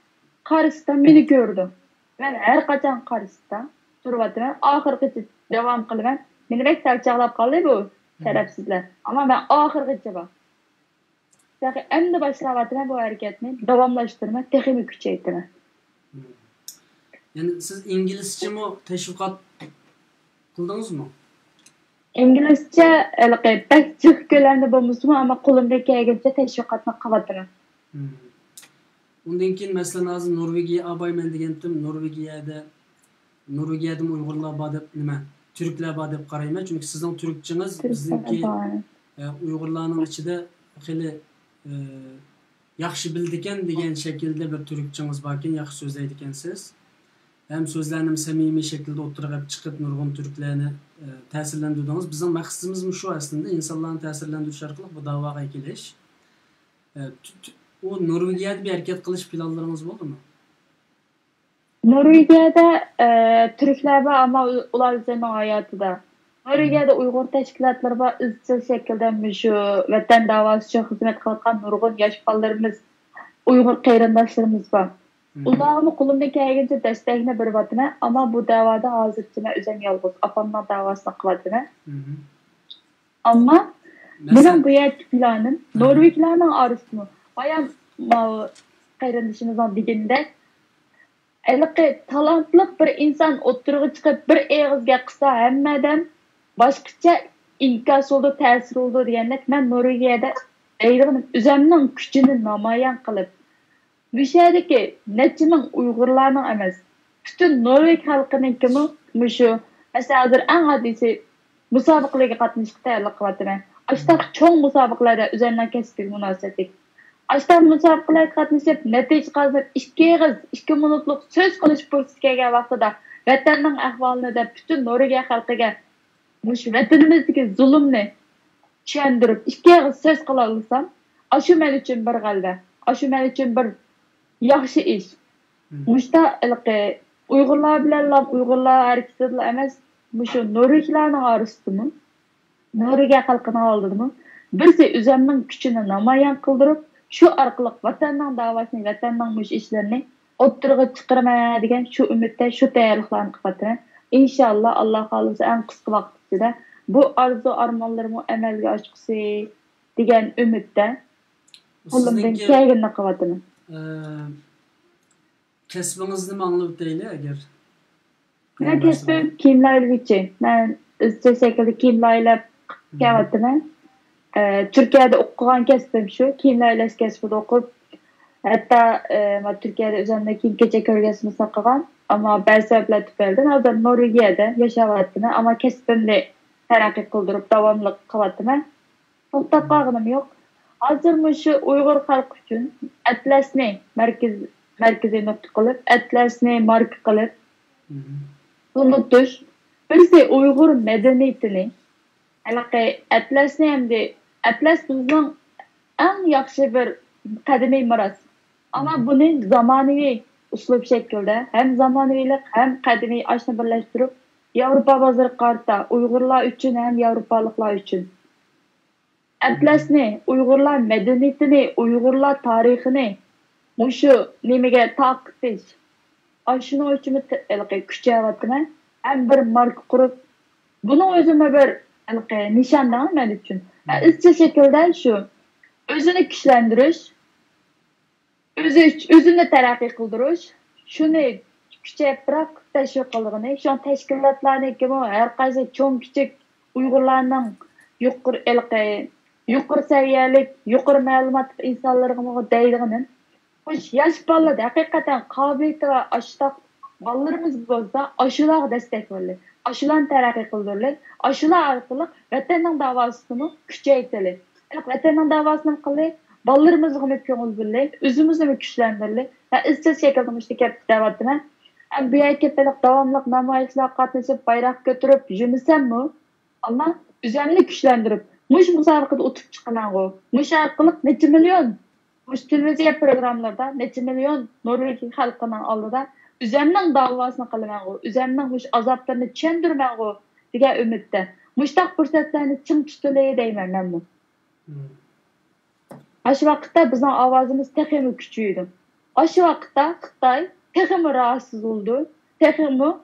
[SPEAKER 2] qarishda meni ko'rdi. Men har qachon qarishda turibman, oxirgacha davom qilaman. Meni bek charchaqlab qoldi bu sharafsizlar, ammo men oxirgacha bor. Yo'q, endi boshlayapman bu harakatni, davomlashtirma, texnik kuchaytiraman.
[SPEAKER 1] Yani siz İngilizce mi teşviqat qildingiz mi?
[SPEAKER 2] İngilizce pek jiq ko'lamda bo'lmasmi, ammo qo'limdan kelgancha teşviqatni qilaman.
[SPEAKER 1] Undan keyin masalan hozir Norvegiya abayman degandim. Norvegiyada Uyg'urlar bor deb nima? Turklar bor deb qarayman. Chunki sizning turkchingiz bizniki Uyg'urlarning ichida xili yaxshi bildikan degan shaklda bir turkchingiz bor ekan, yaxshi so'zlaydi ekansiz. Hem sözlerinin samimi şekilde oturup çıkıp nurgun Türklerini tesirlendirdiniz. Bizim maksatımız şu aslında insanların tesirlendiriş arkalı bu davaya geliş. O Norvegiye'de bir hareket kılış planlarınız oldu mu?
[SPEAKER 2] Norvegiye'de Türkler var ama ular üzerine hayatı da. Norvegiye'de Uygur teşkilatları var. Izcil şekilde şu vatan davası için hizmet kılkan nurgun yaş ballarımız, Uygur kayrandaşlarımız var. Ularımı qo'limdan kelgancha destekini beryapman, ammo bu davada hozircha men o'zim yolg'iz opamning davosini qilyapman. Ammo mening bu yerda planim Norveglarning orasida bayan qayrindishimizning deganda iliqi talantli bir inson o'tirg'i chiqib bir eg'izga qilsa hammadan boshqacha inkas bo'ldi, ta'sir bo'ldi degandek men Norvegiyada o'zimning kuchini namoyon qilib bu yerdagi necha ming Uyg'urlarning emas, butun Norveg xalqining shu masalan eng oddiysi musobaqalarga qatnashishga tayyorlik qilyapman. Ashtaq cho'ng musobaqalarda o'zimdan kasbiy munosabatlik. Ashtaq musobaqalarga qatnashib, natija qozonib, 2 minutlik so'z qilish fursati kelgan vaqtida vatanning ahvolini deb butun Norveg xalqiga shu vatanimizdagi zulmni tushuntirib 2 so'z qila olsam, shu men uchun bir g'alaba, shu men uchun bir yaxshi ish. Mushta Uyg'urlar bilan laf Uyg'urlar hareketli emas. Şu Nurikilarning arasındamı? Nuriga xalqini oldimi? Birisi o'zimning kuchini namoyon qildirib, shu orqali vatanning davosini, vatanning mush ishlarini o'ttirg'i chiqarman degan shu umidda, shu tayyorliklarni qilyapman. İnşallah Allah xolisa en qisqa vaqt ichida bu arzu armonlarımı amalga oshqisi degan umidda qo'limdan kelganini qilyapman.
[SPEAKER 1] Kasbingizni ma'lum deyli agar.
[SPEAKER 2] Men kasbim kiyimlaylikchi. Men izchil shaklda kiyimlaylab kelyapman. Türkiye'de o'qigan kasbim shu. Kiyimlaylash kasbida o'qib, hatto Türkiye'de o'zimda kiyim kecha ko'rgazmasi qilgan. Ama ben sebepler tüpeldim. Hozir Norvegiyada yashayapman. Ama kasbimni taraqqiy qildirib davomli qilyapman. To'xtab qolganim yo'q. Hozir shu Uyg'ur xalqi uchun Atlasni markaziy nuqta qilib, Atlasni marka qilib, unutish, birisi Uyg'ur madaniyatini, Atlasni hamda Atlas bizning eng yaxshi bir qadimiy meros. Ama buni zamonaviy uslub şekilde hem zamanıyla hem kadimi aşını birleştirip Avrupa bazarı karta Uygurlar için hem Avrupalıklar için. Atlasni, Uygurlar medeniyetini, Uygurlar tarihini şu nimege taktiş. Aşını için küçüğe hem bir marka kurup bunu özüme bir nişandan ben için. İşte şekilde şu özünü güçlendiriş, özünü terakki kıldırış, şunu küçük bırak teşvikliğini, şu an teşkilatlarını ki bu her kaysi çok küçük Uygurlarının yukarı seviyelik, yukarı malumat insanlarına değdiğinin, hoş yaş baladı, hakikaten kabiliyeti ve aşıda ballarımız olsa aşılar destek verilir. Aşılan terakki kıldırılır. Aşılar arkalı vatanın davasını küçültülür. Vatanın davasını kılır. Ballarımızı köngül birlik, özümüzü güçlendirlik. İzchil şekilde müşterek davatına. Bu hareketlilik davamlıq namoyishlar qatnashib bayroq ko'tarib yurmasam ama üzerine güçlendirip muş musobaqada o'tib chiqaman. Muş orqali necha million muş televiziya programlarda necha million Norvegiya xalqining oldida üzerining davosini qilaman. Üzerining muş azoblarini tushundirman degan umidda. Mushtaq fursatlarni chim tutilay deyman men bu. Aşı vaqtda bizning ovozimiz texmi kuchaydi. Aşı vaqtda Xitoy texmi rahatsız oldu. Texmi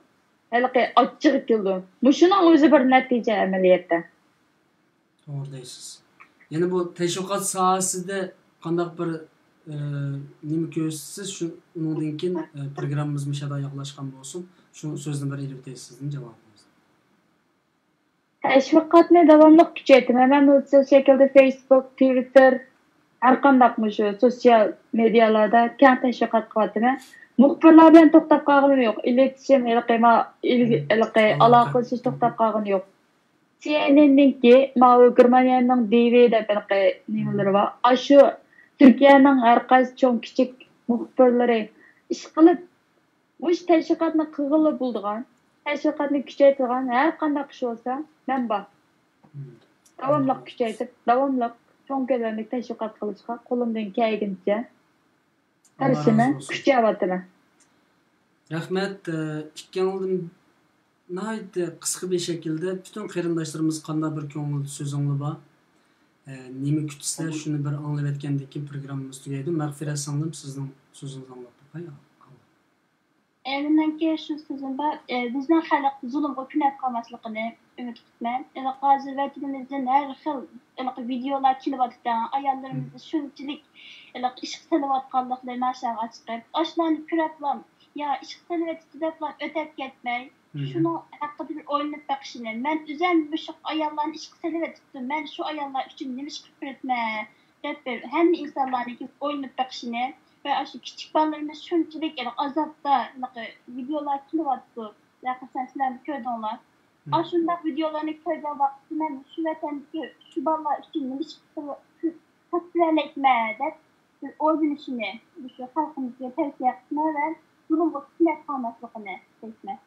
[SPEAKER 2] achchiq keldi. Mushuning o'zi bir natija amaliyotda.
[SPEAKER 1] Doğru deysiz. Yani bu teşviqat sohasida qandaq bir nima ko'rsiz shu undan keyin programmamiz mishada yaqinlashgan bo'lsin. Shu so'zni bir elib sizning javobingiz.
[SPEAKER 2] Teşviqatni davomli kuchaytiraman. Men o'sha shaklda Facebook, Twitter har qandaq shu sosyal medialarda keng teşviqat qilyapman. Muxbirlar bilan to'xtab qolganim yo'q. İletişim, aloqalashib to'xtab qolganim yo'q. CNN'ninki, Germaniyaning DVD nimalari bor. Shu Türkiye'nin her qaysi cho'ng kichik muxbirlari ish qilib, mush teşviqatni qilg'ili bo'lgan, teşviqatni kuchaytirgan har qanday ish bo'lsa, men bor. Davomli kuchaytirib, davomli cho'ng ko'lamli teşviqat qilishga qo'limdan kelgancha qarashini kuchaytiraman.
[SPEAKER 1] Rahmat. İki yıldan nəhayət qısqa bir şəkildə bütün qarindaşlarımız qanda bir köngül sözüңlü var. Nemi kütüslər şunu bir anlayıb etkəndəki ki proqramımız tügəydi. Məğfirət sandım sizin sözünüzü anlattık.
[SPEAKER 3] Elimden ki şu sözüm var. Bizden xalq zulümge künep kalmaslıqını ümit etmem. Hazır vəkilimizdən hər xil videolar kilvatdan ayarlarımızda şunçilik işıq sələvatqanlıqlarını aşağı çıxıb. Aşılarını kürəplam. Ya işıq sələvatqanlıqlar ötəb getmək. Şunu haqqında bir oynayıb baxışını. Mən üzən bu ayarların işıq sələvatqanlıqdır. Mən şu ayarlar üçün nə iş qıpır etmə. Həm insanların ki oynayıb baxışını. Ve aşı küçük ballarımız şunçilik azapta videolar kilvatdı. Sen sizler köydünler. Aşında videolarını köyde vakti ben şu vatandaki şu ballar için demiş tasvirel etmeye de oyun işini şu halkımızda tavsiye etme ve bunun bu silah kalmasını seçme.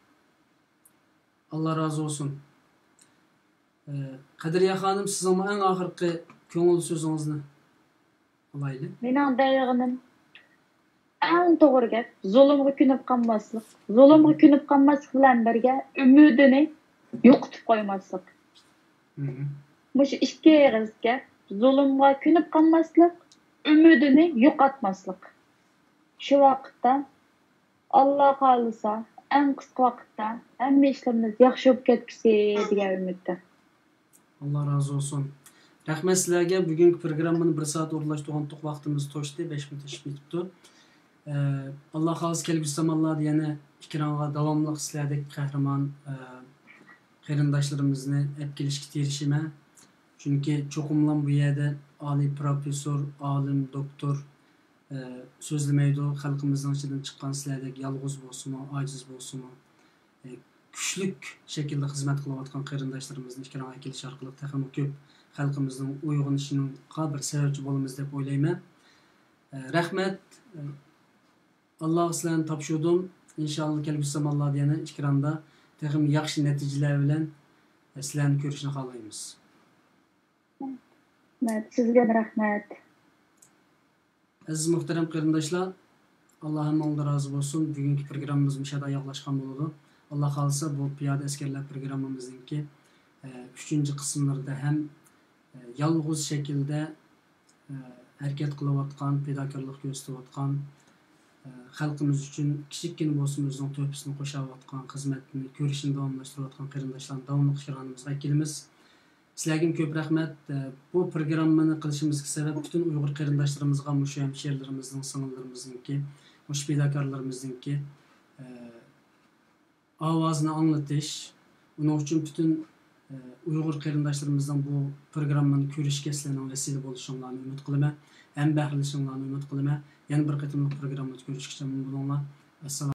[SPEAKER 1] Allah razı olsun. Kadriye Hanım sizin en ahırkı köngül sözünüzü alaylı.
[SPEAKER 2] Benim dayağının eng to'g'ri gap zulmga ko'nib qolmaslik. Zulmga ko'nib qolmaslik bilan birga umidini yo'qotib qo'ymaslik. Mush ikki og'iz gap zulmga ko'nib qolmaslik, umidini yo'qotmaslik. Shu vaqtda Alloh xolisa eng qisqa vaqtda hamma ishlarimiz yaxshi bo'lib ketgisi degan umidda.
[SPEAKER 1] Allah razı olsun. Rahmet sizlerge. Bugünkü programını 1 saat uğurlaştığın vaktimiz toştu. 5 minut iş bitipti. Allah xalız kelgüsü zamanlar diyene ikramga davamlıq sizlerdeki kahraman qarindaşlarımızını hep gelişki erişime. Çünkü çokumlan bu yerde ali profesör, alim, doktor sözlemeydi o halkımızdan içinden çıkan sizlerdeki yalğız bolsun mu, aciz bolsun mu, güçlük şekilde hizmet kılavatkan qarindaşlarımızın ikramga geliş arkalık takımı köp halkımızın uyg'onishinin bir sebepçi bolumuz deb o'ylayman. Rahmet. Allah sizlarni topshirdim. İnşallah kelgusi zamonlarda yana ikramda texim yaxshi natijalar bilan sizlarni ko'rishni xohlaymiz.
[SPEAKER 2] Sizga rahmat.
[SPEAKER 1] Aziz muhtaram qarindoshlar, Allah hammadan razı olsun. Bugünkü programımız müşahede yaklaşkan bo'ladi. Allah xolisa bu piyoda askarlar programımızdaki 3. kısımlarda hem yalğız şekilde hareket kılavatkan, fedakarlık gösterevatkan, halkımız için kiçikkina bo'lsin o'zining to'pisini qo'shavatgan, xizmatini ko'rishini davomlashtirayotgan qarindoshlarni davomli qilganimizga kelamiz. Sizlarga ko'p rahmat. Bu programmani qilishimizga sabab butun Uyg'ur qarindoshlarimizga, mushu hamshirlarimizning, singillarimizningki, mushu fedakorlarimizningki ovozini anglatish, uning uchun butun Uyg'ur qarindoshlarımızdan bu programmani ko'rishga sizlarning vesile bo'lishinglarni umid qilaman. Ham bahrilishinglarni umid qilaman. Yana bir qatimliq programmani ko'rishgacha umid qilaman. Assalomu